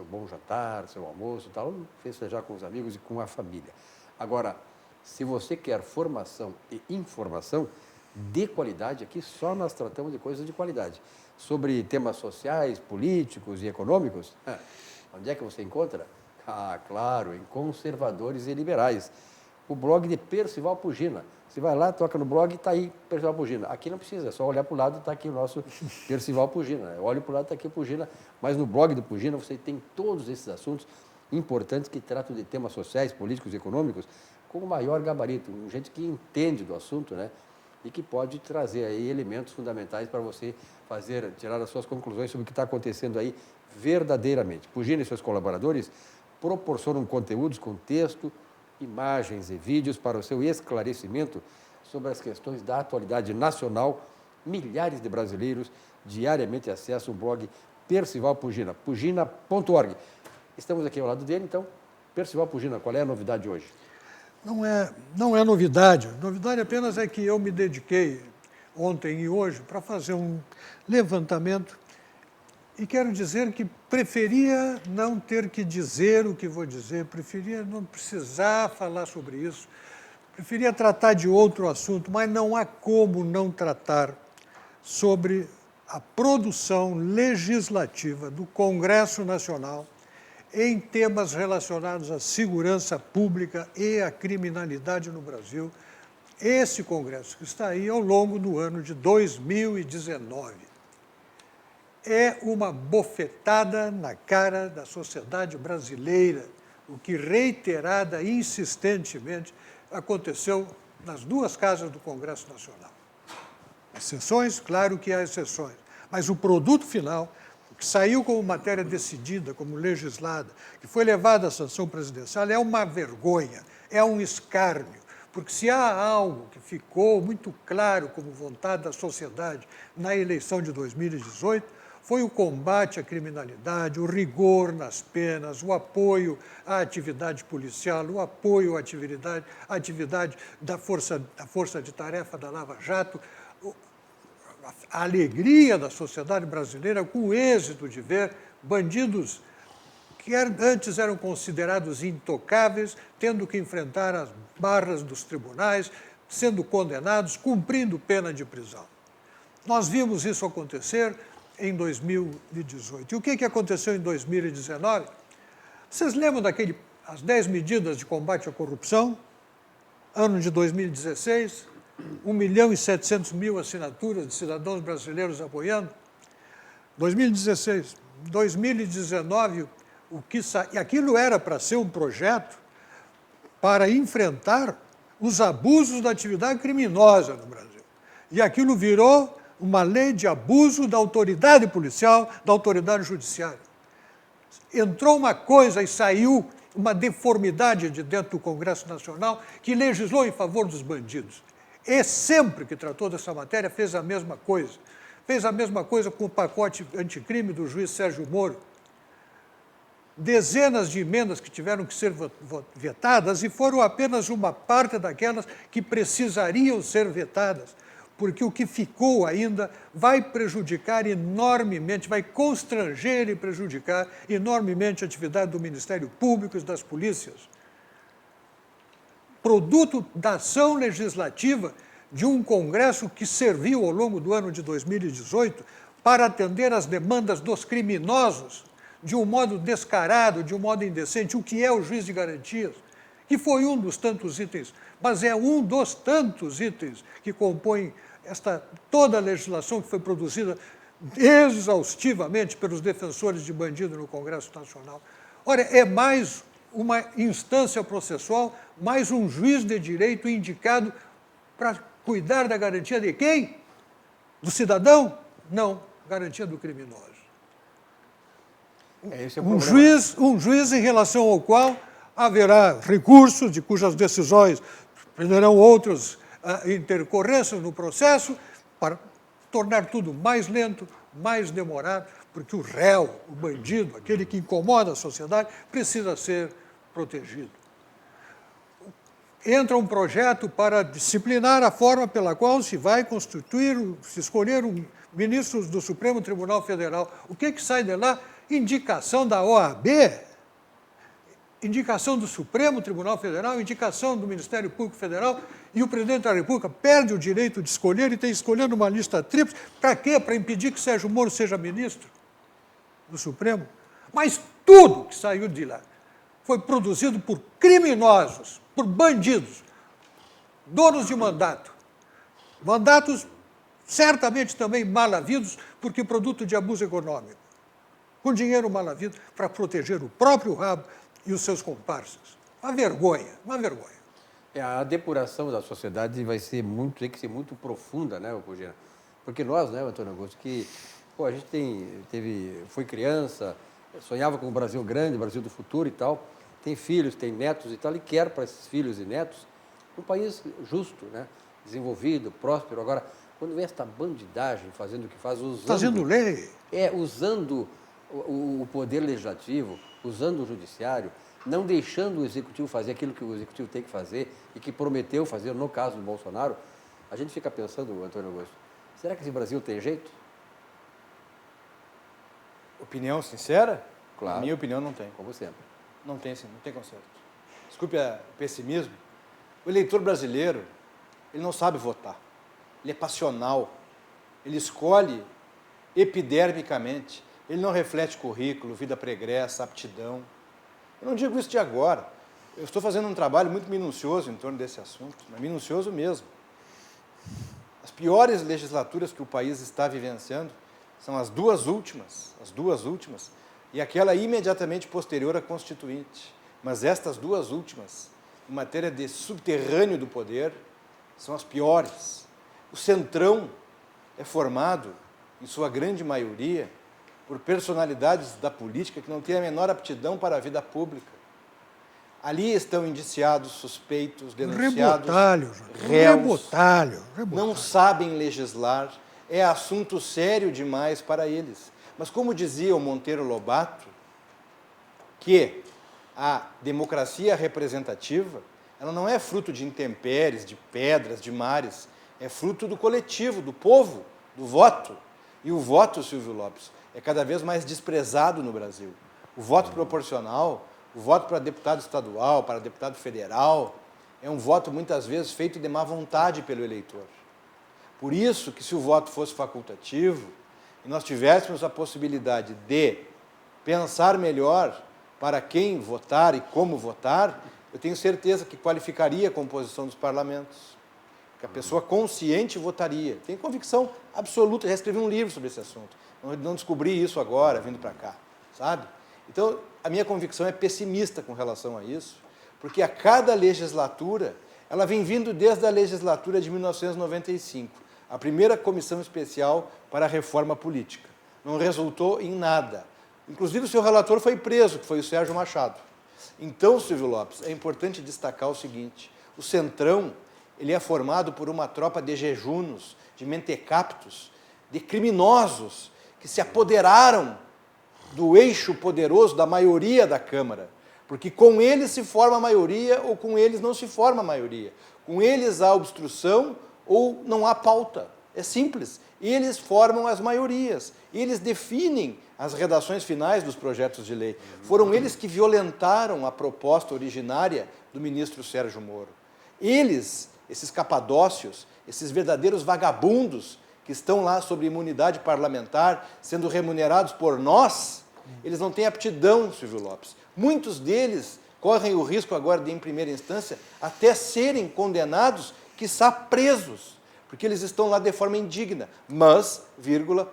bom jantar, seu almoço e tal, festejar com os amigos e com a família. Agora, se você quer formação e informação de qualidade, aqui só nós tratamos de coisas de qualidade. Sobre temas sociais, políticos e econômicos, onde é que você encontra? Ah, claro, em Conservadores e Liberais. o blog de Percival Pugina. Você vai lá, toca no blog e está aí Percival Pugina. Aqui não precisa, é só olhar para o lado e está aqui o nosso Percival Pugina. Eu olho para o lado e está aqui o Pugina, mas no blog do Pugina você tem todos esses assuntos importantes que tratam de temas sociais, políticos e econômicos com o maior gabarito, gente que entende do assunto, né? E que pode trazer aí elementos fundamentais para você tirar as suas conclusões sobre o que está acontecendo aí verdadeiramente. Pugina e seus colaboradores proporcionam conteúdos com texto, imagens e vídeos para o seu esclarecimento sobre as questões da atualidade nacional. Milhares de brasileiros diariamente acessam o blog Percival Pugina, pugina.org. Estamos aqui ao lado dele, então, Percival Pugina, qual é a novidade hoje? Não é novidade. Novidade apenas é que eu me dediquei ontem e hoje para fazer um levantamento e quero dizer que preferia não ter que dizer o que vou dizer, preferia não precisar falar sobre isso, preferia tratar de outro assunto, mas não há como não tratar sobre a produção legislativa do Congresso Nacional em temas relacionados à segurança pública e à criminalidade no Brasil. Esse Congresso que está aí ao longo do ano de 2019 é uma bofetada na cara da sociedade brasileira, o que reiterada e insistentemente aconteceu nas duas casas do Congresso Nacional. Exceções, claro que há exceções, mas o produto final, o que saiu como matéria decidida, como legislada, que foi levada à sanção presidencial, é uma vergonha, é um escárnio, porque se há algo que ficou muito claro como vontade da sociedade na eleição de 2018, foi o combate à criminalidade, o rigor nas penas, o apoio à atividade policial, o apoio à atividade da Força de Tarefa da Lava Jato, a alegria da sociedade brasileira com o êxito de ver bandidos que antes eram considerados intocáveis, tendo que enfrentar as barras dos tribunais, sendo condenados, cumprindo pena de prisão. Nós vimos isso acontecer em 2018. E o que aconteceu em 2019? Vocês lembram as 10 medidas de combate à corrupção? Ano de 2016, 1.700.000 assinaturas de cidadãos brasileiros apoiando. 2016. 2019, e aquilo era para ser um projeto para enfrentar os abusos da atividade criminosa no Brasil. E aquilo virou uma lei de abuso da autoridade policial, da autoridade judiciária. Entrou uma coisa e saiu uma deformidade de dentro do Congresso Nacional que legislou em favor dos bandidos. E sempre que tratou dessa matéria fez a mesma coisa. Fez a mesma coisa com o pacote anticrime do juiz Sérgio Moro. Dezenas de emendas que tiveram que ser vetadas e foram apenas uma parte daquelas que precisariam ser vetadas, porque o que ficou ainda vai prejudicar enormemente, vai constranger e prejudicar enormemente a atividade do Ministério Público e das polícias. Produto da ação legislativa de um Congresso que serviu ao longo do ano de 2018 para atender às demandas dos criminosos de um modo descarado, de um modo indecente, o que é o juiz de garantias, que foi um dos tantos itens, mas é um dos tantos itens que compõem toda a legislação que foi produzida exaustivamente pelos defensores de bandido no Congresso Nacional. Ora, é mais uma instância processual, mais um juiz de direito indicado para cuidar da garantia de quem? Do cidadão? Não, garantia do criminoso. Esse é o Um juiz em relação ao qual haverá recursos de cujas decisões prenderão outras intercorrências no processo para tornar tudo mais lento, mais demorado, porque o réu, o bandido, aquele que incomoda a sociedade, precisa ser protegido. Entra um projeto para disciplinar a forma pela qual se vai se escolher um ministro do Supremo Tribunal Federal. O que sai de lá? Indicação da OAB, indicação do Supremo Tribunal Federal, indicação do Ministério Público Federal, e o presidente da República perde o direito de escolher e tem escolhendo uma lista tríplice. Para quê? Para impedir que Sérgio Moro seja ministro do Supremo? Mas tudo que saiu de lá foi produzido por criminosos, por bandidos, donos de mandato. Mandatos certamente também mal havidos, porque produto de abuso econômico. Com dinheiro mal havido para proteger o próprio rabo e os seus comparsas. Uma vergonha, uma vergonha. A depuração da sociedade vai ser tem que ser muito profunda, né, Pugina? Porque nós, né, Antônio Augusto, que a gente foi criança, sonhava com o Brasil grande, o Brasil do futuro e tal, tem filhos, tem netos e tal, e quer para esses filhos e netos um país justo, né, desenvolvido, próspero. Agora, quando vem esta bandidagem fazendo o que faz, Fazendo lei. Usando o poder legislativo, usando o judiciário, não deixando o executivo fazer aquilo que o executivo tem que fazer e que prometeu fazer, no caso do Bolsonaro, a gente fica pensando, Antônio Augusto, será que esse Brasil tem jeito? Opinião sincera? Claro. Minha opinião não tem. Como sempre. Não tem, sim, não tem conserto. Desculpe o pessimismo. O eleitor brasileiro, ele não sabe votar. Ele é passional. Ele escolhe epidermicamente. Ele não reflete currículo, vida pregressa, aptidão. Eu não digo isso de agora. Eu estou fazendo um trabalho muito minucioso em torno desse assunto, mas minucioso mesmo. As piores legislaturas que o país está vivenciando são as duas últimas, e aquela imediatamente posterior à Constituinte. Mas estas duas últimas, em matéria de subterrâneo do poder, são as piores. O Centrão é formado, em sua grande maioria, por personalidades da política que não têm a menor aptidão para a vida pública. Ali estão indiciados, suspeitos, denunciados, Rebotalho. não sabem legislar, é assunto sério demais para eles. Mas como dizia o Monteiro Lobato, que a democracia representativa, ela não é fruto de intempéries, de pedras, de mares, é fruto do coletivo, do povo, do voto. E o voto, Silvio Lopes, é cada vez mais desprezado no Brasil. O voto proporcional, o voto para deputado estadual, para deputado federal, é um voto muitas vezes feito de má vontade pelo eleitor. Por isso que se o voto fosse facultativo e nós tivéssemos a possibilidade de pensar melhor para quem votar e como votar, eu tenho certeza que qualificaria a composição dos parlamentos. Que a pessoa consciente votaria. Tenho convicção absoluta, já escrevi um livro sobre esse assunto. Não descobri isso agora, vindo para cá, sabe? Então, a minha convicção é pessimista com relação a isso, porque a cada legislatura, ela vem vindo desde a legislatura de 1995, a primeira comissão especial para a reforma política. Não resultou em nada. Inclusive, o seu relator foi preso, que foi o Sérgio Machado. Então, Silvio Lopes, é importante destacar o seguinte, o Centrão, ele é formado por uma tropa de jejunos, de mentecaptos, de criminosos que se apoderaram do eixo poderoso da maioria da Câmara, porque com eles se forma a maioria ou com eles não se forma a maioria. Com eles há obstrução ou não há pauta. É simples. Eles formam as maiorias, eles definem as redações finais dos projetos de lei. Foram eles que violentaram a proposta originária do ministro Sérgio Moro. Eles, esses capadócios, esses verdadeiros vagabundos que estão lá sob imunidade parlamentar, sendo remunerados por nós, eles não têm aptidão, Silvio Lopes. Muitos deles correm o risco agora de, em primeira instância, até serem condenados, quiçá presos, porque eles estão lá de forma indigna, mas,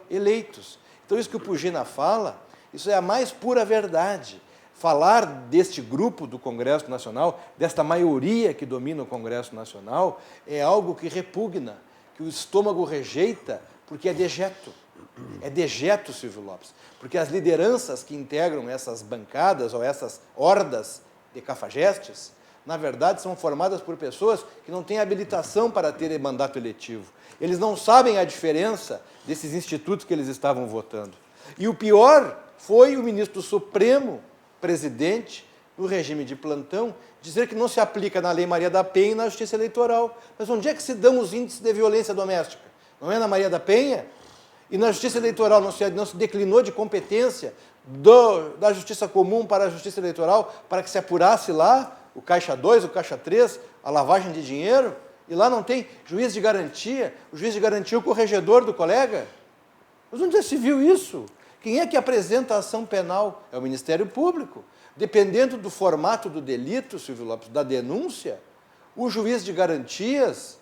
eleitos. Então, isso que o Pugina fala, isso é a mais pura verdade. Falar deste grupo do Congresso Nacional, desta maioria que domina o Congresso Nacional, é algo que repugna, que o estômago rejeita, porque é dejeto. É dejeto, Silvio Lopes, porque as lideranças que integram essas bancadas ou essas hordas de cafajestes, na verdade, são formadas por pessoas que não têm habilitação para ter mandato eletivo. Eles não sabem a diferença desses institutos que eles estavam votando. E o pior foi o ministro Supremo, presidente, no regime de plantão, dizer que não se aplica na Lei Maria da Penha e na Justiça Eleitoral. Mas onde é que se dão os índices de violência doméstica? Não é na Maria da Penha? E na Justiça Eleitoral não se declinou de competência da Justiça Comum para a Justiça Eleitoral para que se apurasse lá o Caixa 2, o Caixa 3, a lavagem de dinheiro? E lá não tem juiz de garantia? O juiz de garantia é o corregedor do colega? Mas onde já se viu isso? Quem é que apresenta a ação penal? É o Ministério Público. Dependendo do formato do delito, Silvio Lopes, da denúncia, o juiz de garantias,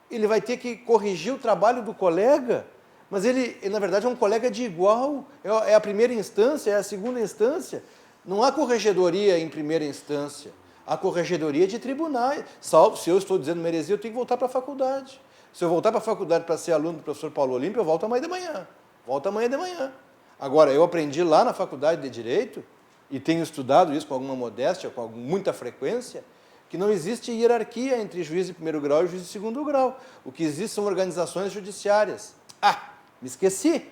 ele vai ter que corrigir o trabalho do colega, mas ele na verdade, é um colega de igual, é a primeira instância, é a segunda instância. Não há corregedoria em primeira instância, há corregedoria de tribunais. Salvo, se eu estou dizendo heresia, eu tenho que voltar para a faculdade. Se eu voltar para a faculdade para ser aluno do professor Paulo Olímpio, eu volto amanhã de manhã. Agora, eu aprendi lá na faculdade de Direito, e tenho estudado isso com alguma modéstia, com muita frequência, que não existe hierarquia entre juiz de primeiro grau e juiz de segundo grau. O que existe são organizações judiciárias. Me esqueci.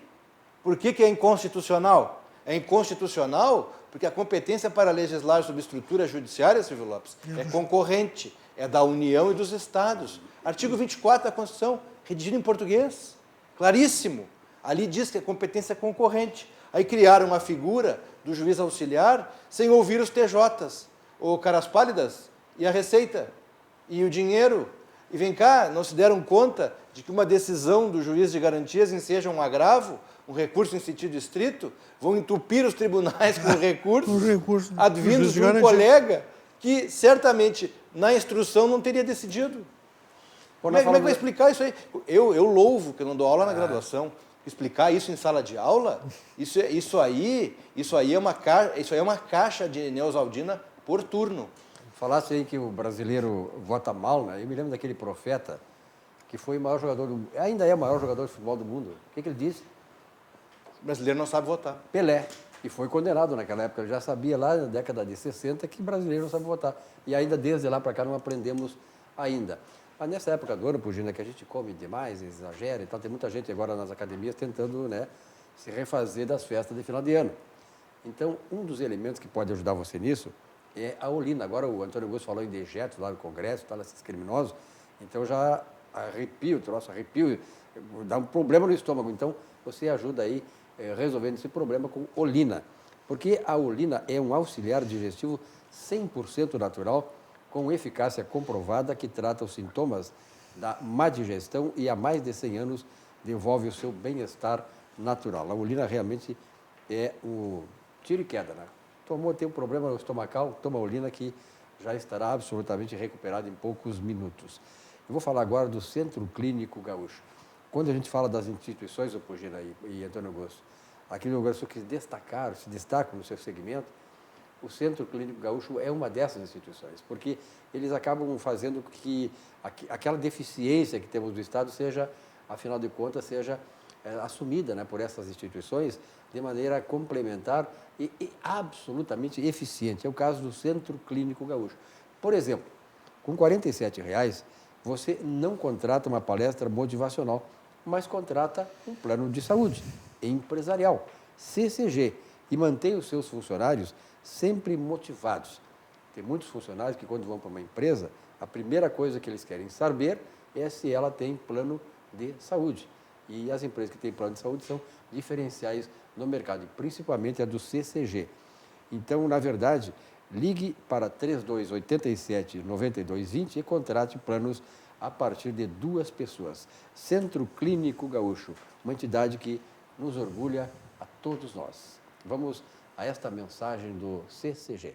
Por que é inconstitucional? É inconstitucional porque a competência para legislar sobre estrutura judiciária, Silvio Lopes, é concorrente, é da União e dos Estados. Artigo 24 da Constituição, redigido em português, claríssimo. Ali diz que a competência é concorrente. Aí criaram uma figura do juiz auxiliar sem ouvir os TJs, ou caras pálidas, e a Receita, e o dinheiro. E vem cá, não se deram conta de que uma decisão do juiz de garantias enseja um agravo, um recurso em sentido estrito, vão entupir os tribunais com recursos advindos de um colega que certamente na instrução não teria decidido. Como é que vai explicar isso aí? Eu louvo, que eu não dou aula na graduação, explicar isso em sala de aula, isso aí é uma caixa de Neosaldina por turno. Falasse aí que o brasileiro vota mal, né? Eu me lembro daquele profeta que foi o maior jogador, ainda é o maior jogador de futebol do mundo. O que ele disse? O brasileiro não sabe votar. Pelé. E foi condenado naquela época. Eu já sabia lá na década de 60 que brasileiro não sabe votar. E ainda desde lá para cá não aprendemos ainda. Mas nessa época do ano, Pugina, que a gente come demais, exagera e tal, tem muita gente agora nas academias tentando, né, se refazer das festas de final de ano. Então, um dos elementos que pode ajudar você nisso é a olina. Agora o Antônio Augusto falou em dejetos lá no Congresso, tal, esses criminosos, então já arrepio, dá um problema no estômago. Então, você ajuda aí resolvendo esse problema com olina. Porque a olina é um auxiliar digestivo 100% natural, com eficácia comprovada, que trata os sintomas da má digestão e há mais de 100 anos devolve o seu bem-estar natural. A olina realmente é o tiro e queda, né? Tem um problema estomacal, toma olina que já estará absolutamente recuperado em poucos minutos. Eu vou falar agora do Centro Clínico Gaúcho. Quando a gente fala das instituições, Pugina e Antônio Augusto, aqui no Rio Grande do Sul que se destacam no seu segmento, o Centro Clínico Gaúcho é uma dessas instituições, porque eles acabam fazendo que aquela deficiência que temos do Estado seja, afinal de contas, seja assumida, né, por essas instituições de maneira complementar e absolutamente eficiente. É o caso do Centro Clínico Gaúcho. Por exemplo, com R$ 47,00, você não contrata uma palestra motivacional, mas contrata um plano de saúde empresarial, CCG, e mantém os seus funcionários sempre motivados. Tem muitos funcionários que, quando vão para uma empresa, a primeira coisa que eles querem saber é se ela tem plano de saúde. E as empresas que têm plano de saúde são diferenciais no mercado, e principalmente a do CCG. Então, na verdade, ligue para 3287-9220 e contrate planos a partir de 2 pessoas. Centro Clínico Gaúcho, uma entidade que nos orgulha a todos nós. Vamos a esta mensagem do CCG.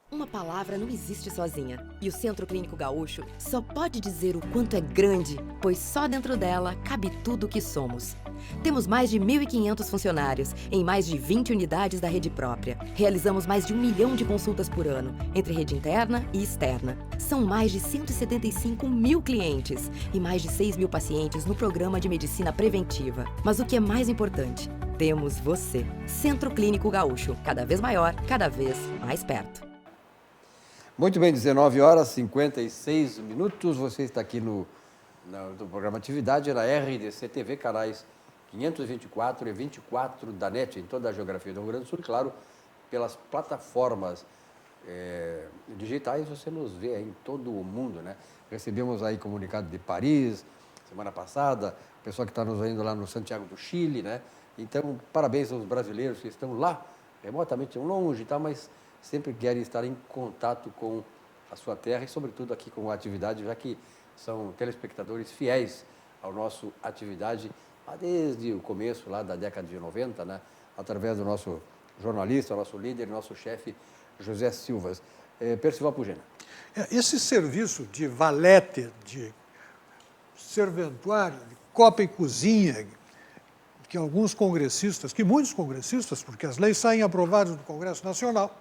Uma palavra não existe sozinha, e o Centro Clínico Gaúcho só pode dizer o quanto é grande, pois só dentro dela cabe tudo o que somos. Temos mais de 1.500 funcionários em mais de 20 unidades da rede própria. Realizamos mais de 1 milhão de consultas por ano, entre rede interna e externa. São mais de 175 mil clientes e mais de 6 mil pacientes no programa de medicina preventiva. Mas o que é mais importante? Temos você. Centro Clínico Gaúcho, cada vez maior, cada vez mais perto. Muito bem, 19h56. Você está aqui no programa Atividade, na RDC TV, canais 524 e 24 da NET, em toda a geografia do Rio Grande do Sul. E, claro, pelas plataformas digitais, você nos vê aí em todo o mundo, né? Recebemos aí comunicado de Paris, semana passada, o pessoal que está nos vendo lá no Santiago do Chile, né? Então, parabéns aos brasileiros que estão lá, remotamente longe e tal, mas sempre querem estar em contato com a sua terra e, sobretudo, aqui com a Atividade, já que são telespectadores fiéis ao nosso Atividade desde o começo lá da década de 90, né? Através do nosso jornalista, nosso líder, nosso chefe, José Silvas. Percival Pugena. Esse serviço de valete, de serventuário, de copa e cozinha, que alguns congressistas, que muitos congressistas, porque as leis saem aprovadas do Congresso Nacional,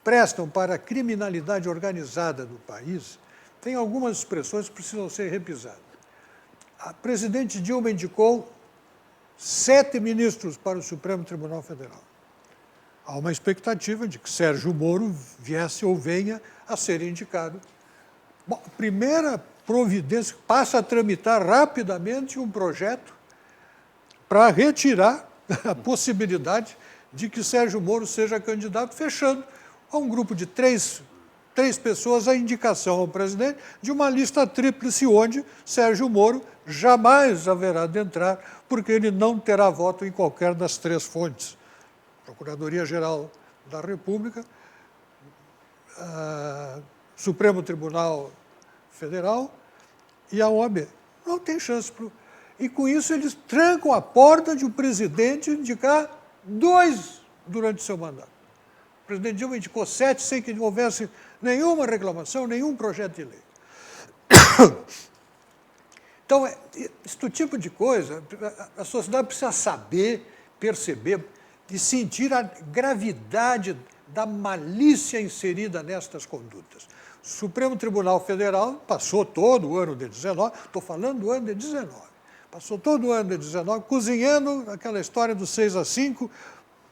prestam para a criminalidade organizada do país, tem algumas expressões que precisam ser repisadas. A presidente Dilma indicou 7 ministros para o Supremo Tribunal Federal. Há uma expectativa de que Sérgio Moro viesse ou venha a ser indicado. Bom, a primeira providência, passa a tramitar rapidamente um projeto para retirar a possibilidade de que Sérgio Moro seja candidato, fechando a um grupo de três pessoas a indicação ao presidente de uma lista tríplice onde Sérgio Moro jamais haverá de entrar, porque ele não terá voto em qualquer das 3 fontes. Procuradoria-Geral da República, Supremo Tribunal Federal e a OAB. Não tem chance. E com isso eles trancam a porta de o presidente indicar 2 durante seu mandato. O presidente Dilma indicou 7 sem que houvesse nenhuma reclamação, nenhum projeto de lei. Então, este tipo de coisa, a sociedade precisa saber, perceber e sentir a gravidade da malícia inserida nestas condutas. O Supremo Tribunal Federal passou todo o ano de 19, estou falando do ano de 19, passou todo o ano de 19 cozinhando aquela história do 6-5,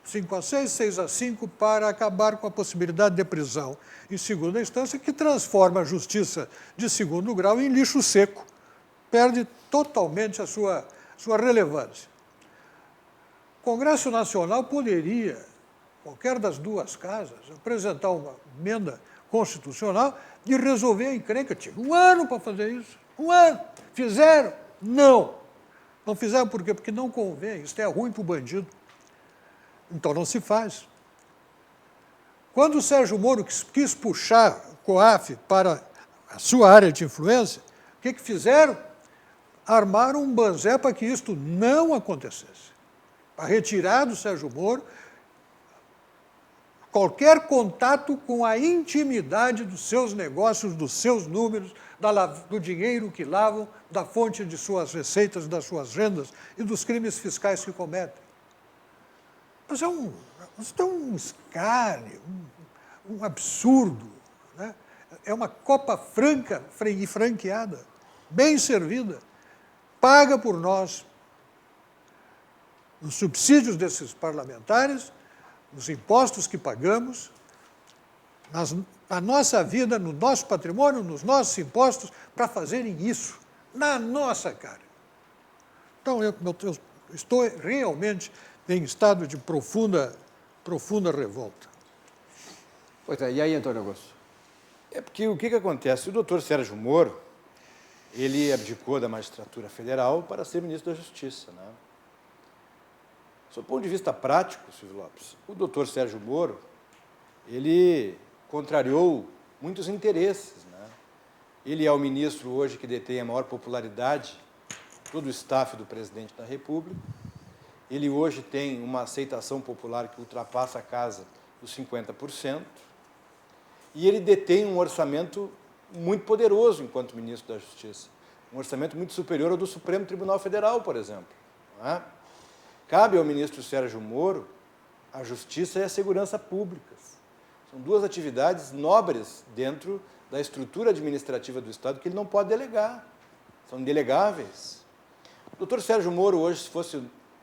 5-6, 6-5, para acabar com a possibilidade de prisão em segunda instância, que transforma a justiça de segundo grau em lixo seco, perde totalmente a sua relevância. O Congresso Nacional poderia, qualquer das 2 casas, apresentar uma emenda constitucional e resolver a encrenca. Tinha 1 ano para fazer isso. 1 ano. Fizeram? Não. Não fizeram por quê? Porque não convém. Isso é ruim para o bandido. Então não se faz. Quando o Sérgio Moro quis puxar o COAF para a sua área de influência, o que fizeram? Armaram um banzé para que isto não acontecesse. Para retirar do Sérgio Moro qualquer contato com a intimidade dos seus negócios, dos seus números, do dinheiro que lavam, da fonte de suas receitas, das suas rendas e dos crimes fiscais que cometem. Mas é um escárnio, um absurdo, né? É uma copa franca e franqueada, bem servida, paga por nós, os subsídios desses parlamentares, os impostos que pagamos, na nossa vida, no nosso patrimônio, nos nossos impostos, para fazerem isso, na nossa cara. Então, eu estou realmente em estado de profunda revolta. Pois é, e aí, Antônio Augusto? É porque o que acontece? O doutor Sérgio Moro, ele abdicou da magistratura federal para ser ministro da Justiça, né? Do ponto de vista prático, Silvio Lopes, o doutor Sérgio Moro, ele contrariou muitos interesses, né? Ele é o ministro hoje que detém a maior popularidade, todo o staff do presidente da República. Ele hoje tem uma aceitação popular que ultrapassa a casa dos 50%. E ele detém um orçamento muito poderoso enquanto ministro da Justiça. Um orçamento muito superior ao do Supremo Tribunal Federal, por exemplo, não é? Cabe ao ministro Sérgio Moro a justiça e a segurança públicas. São 2 atividades nobres dentro da estrutura administrativa do Estado que ele não pode delegar. São indelegáveis. O doutor Sérgio Moro hoje, se fosse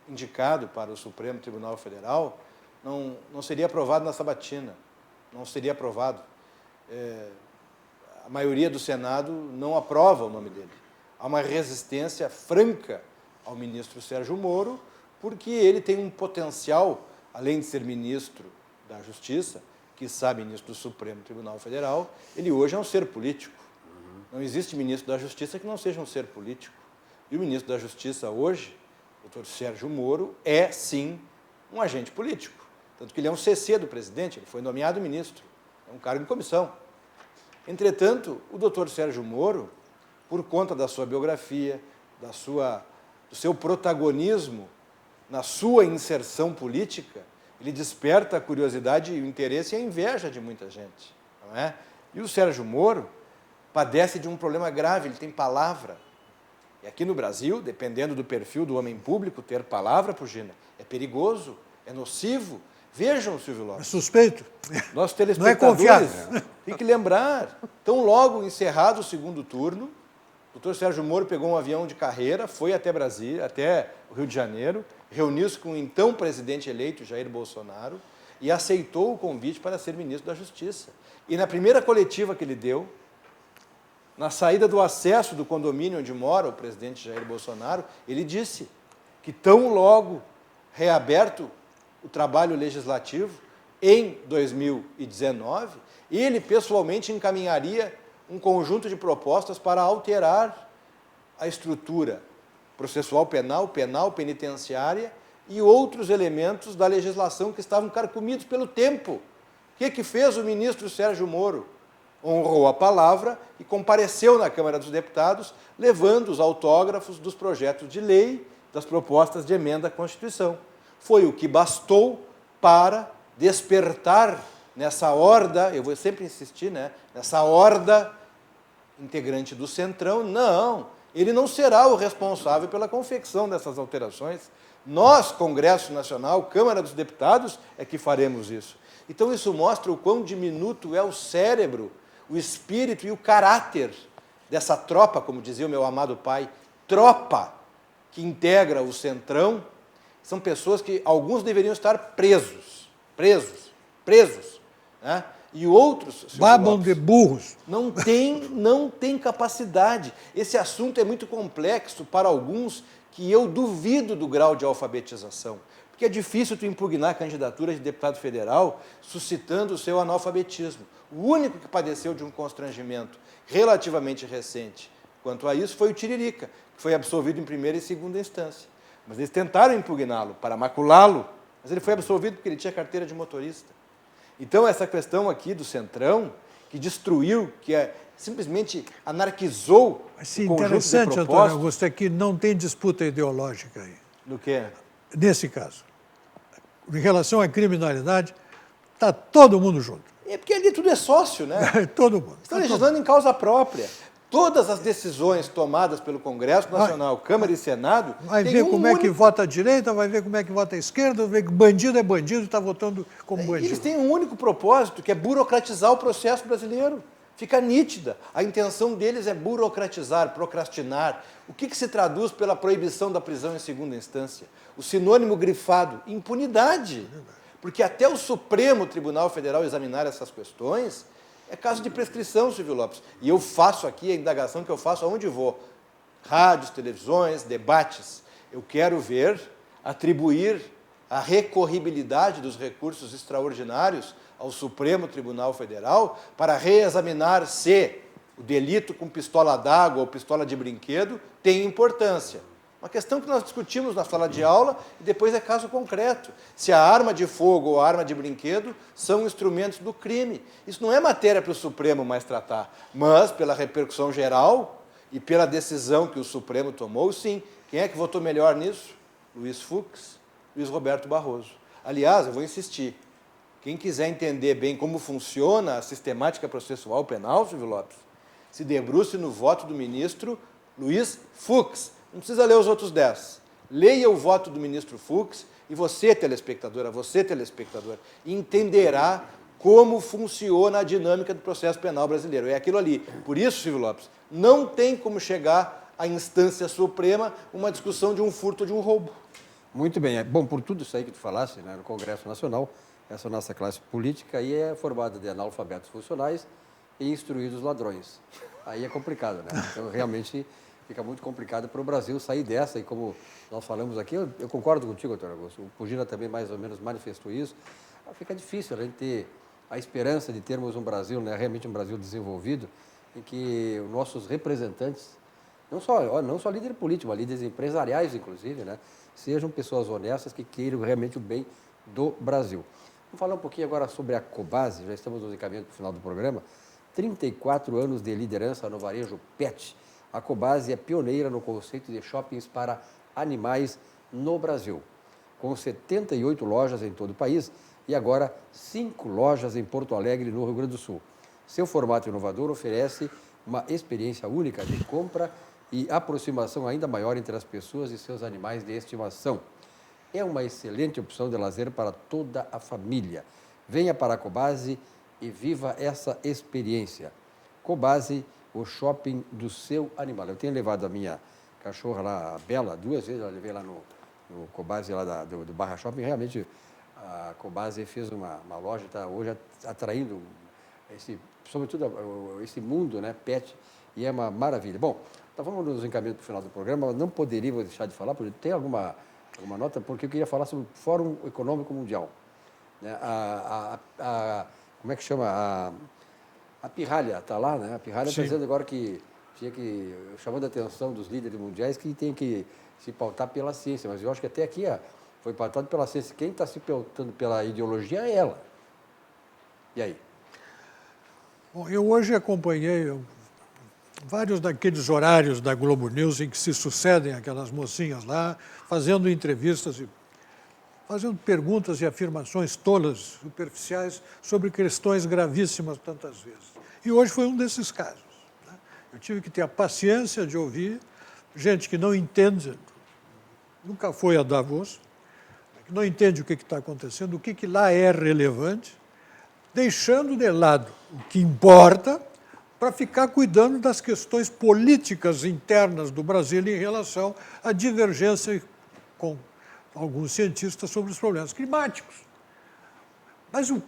indicado para o Supremo Tribunal Federal, não seria aprovado na sabatina, não seria aprovado. A maioria do Senado não aprova o nome dele. Há uma resistência franca ao ministro Sérgio Moro, porque ele tem um potencial, além de ser ministro da Justiça, quiçá ministro do Supremo Tribunal Federal, ele hoje é um ser político. Não existe ministro da Justiça que não seja um ser político. E o ministro da Justiça hoje, o doutor Sérgio Moro, é, sim, um agente político. Tanto que ele é um CC do presidente, ele foi nomeado ministro, é um cargo de comissão. Entretanto, o doutor Sérgio Moro, por conta da sua biografia, do seu protagonismo na sua inserção política, ele desperta a curiosidade e o interesse e a inveja de muita gente, não é? E o Sérgio Moro padece de um problema grave, ele tem palavra. E aqui no Brasil, dependendo do perfil do homem público, ter palavra, Pugina, é perigoso, é nocivo. Vejam, Silvio É Lopes. suspeito. Nossos Não é telespectadores confiável. têm que lembrar. Tão logo encerrado o segundo turno, o doutor Sérgio Moro pegou um avião de carreira, foi até Brasília, até o Rio de Janeiro, reuniu-se com o então presidente eleito, Jair Bolsonaro, e aceitou o convite para ser ministro da Justiça. E na primeira coletiva que ele deu, na saída do acesso do condomínio onde mora o presidente Jair Bolsonaro, ele disse que tão logo reaberto o trabalho legislativo em 2019, ele pessoalmente encaminharia um conjunto de propostas para alterar a estrutura processual penal, penitenciária e outros elementos da legislação que estavam carcomidos pelo tempo. O que fez o ministro Sérgio Moro? Honrou a palavra e compareceu na Câmara dos Deputados, levando os autógrafos dos projetos de lei, das propostas de emenda à Constituição. Foi o que bastou para despertar nessa horda, eu vou sempre insistir, né? Nessa horda integrante do Centrão, não, ele não será o responsável pela confecção dessas alterações. Nós, Congresso Nacional, Câmara dos Deputados, é que faremos isso. Então isso mostra o quão diminuto é o cérebro, o espírito e o caráter dessa tropa, como dizia o meu amado pai, tropa que integra o Centrão. São pessoas que alguns deveriam estar presos, né? E outros, Babam Lopes, de burros. não tem capacidade. Esse assunto é muito complexo para alguns que eu duvido do grau de alfabetização, porque é difícil tu impugnar a candidatura de deputado federal suscitando o seu analfabetismo. O único que padeceu de um constrangimento relativamente recente quanto a isso foi o Tiririca, que foi absolvido em primeira e segunda instância. Mas eles tentaram impugná-lo para maculá-lo, mas ele foi absolvido porque ele tinha carteira de motorista. Então, essa questão aqui do Centrão, que destruiu, que simplesmente anarquizou Mas, o conjunto de interessante, Antônio propostas... Augusto, é que não tem disputa ideológica aí. Do quê? Nesse caso. Em relação à criminalidade, está todo mundo junto. É porque ali tudo é sócio, né? Todo mundo. Estão legislando em causa própria. Todas as decisões tomadas pelo Congresso Nacional, Câmara e Senado... Vai tem ver um como é que único... vota a direita, vai ver como é que vota a esquerda, vai ver que bandido é bandido e está votando como bandido. Eles têm um único propósito, que é burocratizar o processo brasileiro. Fica nítida. A intenção deles é burocratizar, procrastinar. O que se traduz pela proibição da prisão em segunda instância? O sinônimo grifado, impunidade. Porque até o Supremo Tribunal Federal examinar essas questões, é caso de prescrição, Silvio Lopes. E eu faço aqui a indagação que eu faço aonde vou. Rádios, televisões, debates. Eu quero ver atribuir a recorribilidade dos recursos extraordinários ao Supremo Tribunal Federal para reexaminar se o delito com pistola d'água ou pistola de brinquedo tem importância. Uma questão que nós discutimos na sala de aula e depois é caso concreto. Se a arma de fogo ou a arma de brinquedo são instrumentos do crime. Isso não é matéria para o Supremo mais tratar, mas pela repercussão geral e pela decisão que o Supremo tomou, sim. Quem é que votou melhor nisso? Luiz Fux, Luiz Roberto Barroso. Aliás, eu vou insistir. Quem quiser entender bem como funciona a sistemática processual penal, Silvio Lopes, se debruce no voto do ministro Luiz Fux. Não precisa ler os outros 10. Leia o voto do ministro Fux e você, telespectadora, entenderá como funciona a dinâmica do processo penal brasileiro. É aquilo ali. Por isso, Silvio Lopes, não tem como chegar à instância suprema uma discussão de um furto ou de um roubo. Muito bem. Bom, por tudo isso aí que tu falaste, né, no Congresso Nacional, essa nossa classe política aí é formada de analfabetos funcionais e instruídos ladrões. Aí é complicado, né? Então, realmente, fica muito complicado para o Brasil sair dessa. E como nós falamos aqui, eu concordo contigo, Antônio Augusto. O Pugina também mais ou menos manifestou isso. Fica difícil a gente ter a esperança de termos um Brasil, né, realmente um Brasil desenvolvido, em que os nossos representantes, não só líderes políticos, mas líderes empresariais, inclusive, né, sejam pessoas honestas que queiram realmente o bem do Brasil. Vamos falar um pouquinho agora sobre a Cobasi, já estamos nos encaminhando para o final do programa. 34 anos de liderança no varejo pet. A Cobasi é pioneira no conceito de shoppings para animais no Brasil. com 78 lojas em todo o país e agora 5 lojas em Porto Alegre, no Rio Grande do Sul. Seu formato inovador oferece uma experiência única de compra e aproximação ainda maior entre as pessoas e seus animais de estimação. É uma excelente opção de lazer para toda a família. Venha para a Cobasi e viva essa experiência. Cobasi, o shopping do seu animal. Eu tenho levado a minha cachorra lá, a Bela, 2 vezes, eu levei lá no Cobasi lá do Barra Shopping. Realmente, a Cobasi fez uma loja, está hoje atraindo sobretudo esse mundo, né, pet, e é uma maravilha. Bom, então vamos nos encaminhando para o final do programa. Não poderíamos deixar de falar, porque tem alguma nota, porque eu queria falar sobre o Fórum Econômico Mundial. Né? Como é que chama? A Pirralha está lá, né? A Pirralha está dizendo agora que chamando a atenção dos líderes mundiais, que tem que se pautar pela ciência. Mas eu acho que até aqui foi pautado pela ciência. Quem está se pautando pela ideologia é ela. E aí? Bom, eu hoje acompanhei vários daqueles horários da Globo News em que se sucedem aquelas mocinhas lá, fazendo entrevistas e fazendo perguntas e afirmações tolas, superficiais, sobre questões gravíssimas tantas vezes. E hoje foi um desses casos. Né? Eu tive que ter a paciência de ouvir gente que não entende, nunca foi a Davos, que não entende o que está acontecendo, o que lá é relevante, deixando de lado o que importa para ficar cuidando das questões políticas internas do Brasil em relação à divergência com alguns cientistas sobre os problemas climáticos. Mas o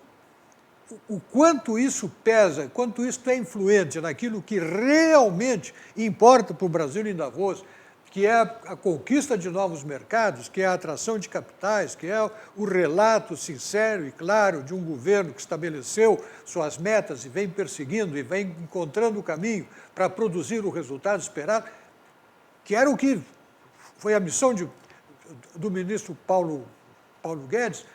quanto isso pesa, quanto isso é influente naquilo que realmente importa para o Brasil em Davos, que é a conquista de novos mercados, que é a atração de capitais, que é o relato sincero e claro de um governo que estabeleceu suas metas e vem perseguindo e vem encontrando o caminho para produzir o resultado esperado, que era o que foi a missão do ministro Paulo Guedes.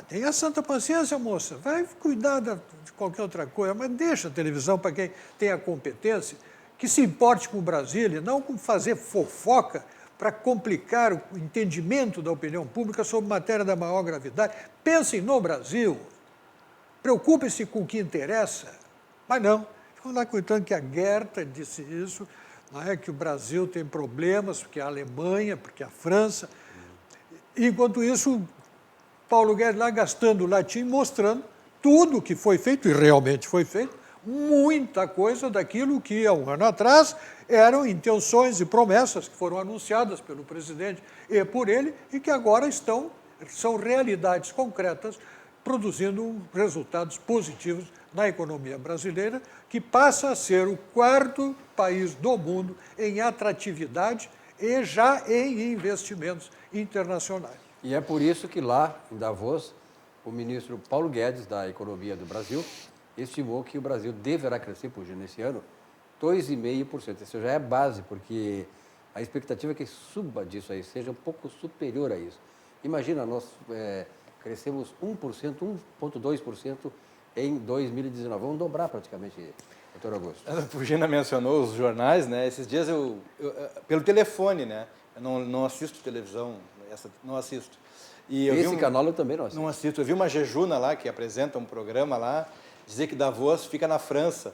Tenha santa paciência, moça, vai cuidar de qualquer outra coisa, mas deixa a televisão para quem tem a competência, que se importe com o Brasil e não com fazer fofoca para complicar o entendimento da opinião pública sobre matéria da maior gravidade. Pensem no Brasil, preocupem-se com o que interessa, mas não. Ficam lá contando que a Goethe disse isso, não é que o Brasil tem problemas, porque a Alemanha, porque a França. Enquanto isso, Paulo Guedes lá gastando latim, mostrando tudo o que foi feito, e realmente foi feito, muita coisa daquilo que, há um ano atrás, eram intenções e promessas que foram anunciadas pelo presidente e por ele, e que agora são realidades concretas, produzindo resultados positivos na economia brasileira, que passa a ser o 4º país do mundo em atratividade e já em investimentos internacionais. E é por isso que lá, em Davos, o ministro Paulo Guedes, da Economia do Brasil, estimou que o Brasil deverá crescer, nesse ano, 2,5%. Isso já é base, porque a expectativa é que suba disso aí, seja um pouco superior a isso. Imagina, nós crescemos 1%, 1,2% em 2019. Vamos dobrar praticamente, doutor Augusto. A Fugina mencionou os jornais, né? Esses dias eu pelo telefone, né? Eu não assisto televisão, não assisto. E esse canal eu também não assisto. Não assisto. Eu vi uma jejuna lá, que apresenta um programa lá, dizer que Davos fica na França.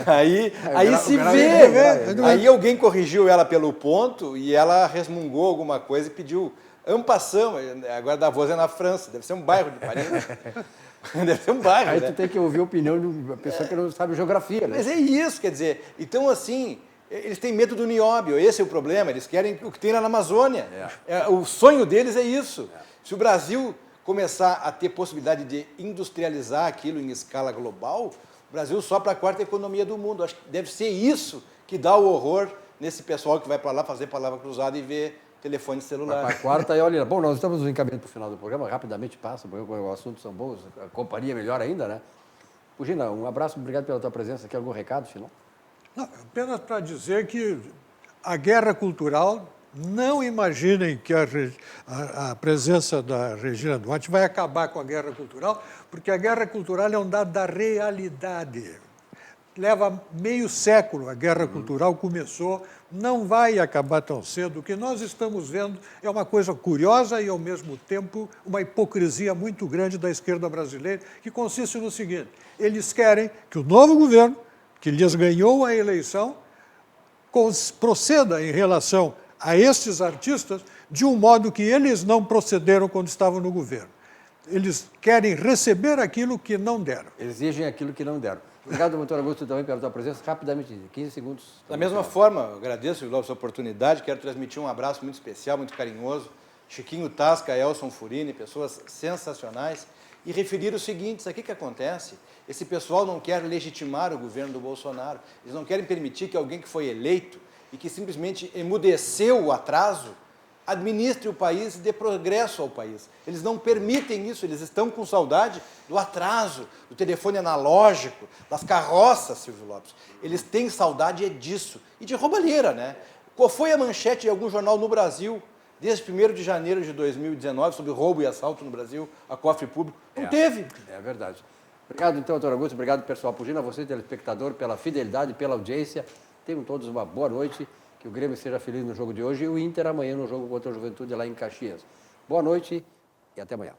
Aí se vê. Aí alguém corrigiu ela pelo ponto e ela resmungou alguma coisa e pediu en passant. Agora Davos é na França, deve ser um bairro de Paris. Deve ser um bairro. Aí né? tu tem que ouvir a opinião de uma pessoa que não sabe geografia, né? Mas é isso, quer dizer, então assim, eles têm medo do nióbio, esse é o problema, eles querem o que tem lá na Amazônia. O sonho deles é isso. Se o Brasil começar a ter possibilidade de industrializar aquilo em escala global, o Brasil sobe para a 4ª economia do mundo. Acho que deve ser isso que dá o horror nesse pessoal que vai para lá fazer palavra cruzada e ver telefone celular. Para a 4ª, olha, bom, nós estamos encaminhando para o final do programa, rapidamente passa, porque os assuntos são bons, a companhia melhor ainda, né? Fugina, um abraço, obrigado pela tua presença aqui. Algum recado final? Não, apenas para dizer que a guerra cultural, não imaginem que a presença da Regina Duarte vai acabar com a guerra cultural, porque a guerra cultural é um dado da realidade. leva meio século, a guerra cultural começou, não vai acabar tão cedo. O que nós estamos vendo é uma coisa curiosa e, ao mesmo tempo, uma hipocrisia muito grande da esquerda brasileira, que consiste no seguinte: eles querem que o novo governo, que lhes ganhou a eleição, proceda em relação a estes artistas de um modo que eles não procederam quando estavam no governo. Eles querem receber aquilo que não deram. Exigem aquilo que não deram. Obrigado, doutor Augusto, também pela tua presença. Rapidamente, 15 segundos. Da mesma forma, eu agradeço, Lopes, a oportunidade, quero transmitir um abraço muito especial, muito carinhoso. Chiquinho Tasca, Elson Furini, pessoas sensacionais. E referir o seguinte: isso aqui que acontece, esse pessoal não quer legitimar o governo do Bolsonaro, eles não querem permitir que alguém que foi eleito e que simplesmente emudeceu o atraso, administre o país e dê progresso ao país. Eles não permitem isso, eles estão com saudade do atraso, do telefone analógico, das carroças, Silvio Lopes. Eles têm saudade disso. E de roubalheira, né? Qual foi a manchete de algum jornal no Brasil, desde 1º de janeiro de 2019, sobre roubo e assalto no Brasil, a cofre público? Não teve. É verdade. Obrigado, então, doutor Augusto. Obrigado, pessoal Pugina, a você, telespectador, pela fidelidade, pela audiência. Tenham todos uma boa noite. Que o Grêmio seja feliz no jogo de hoje e o Inter amanhã no jogo contra a Juventude lá em Caxias. Boa noite e até amanhã.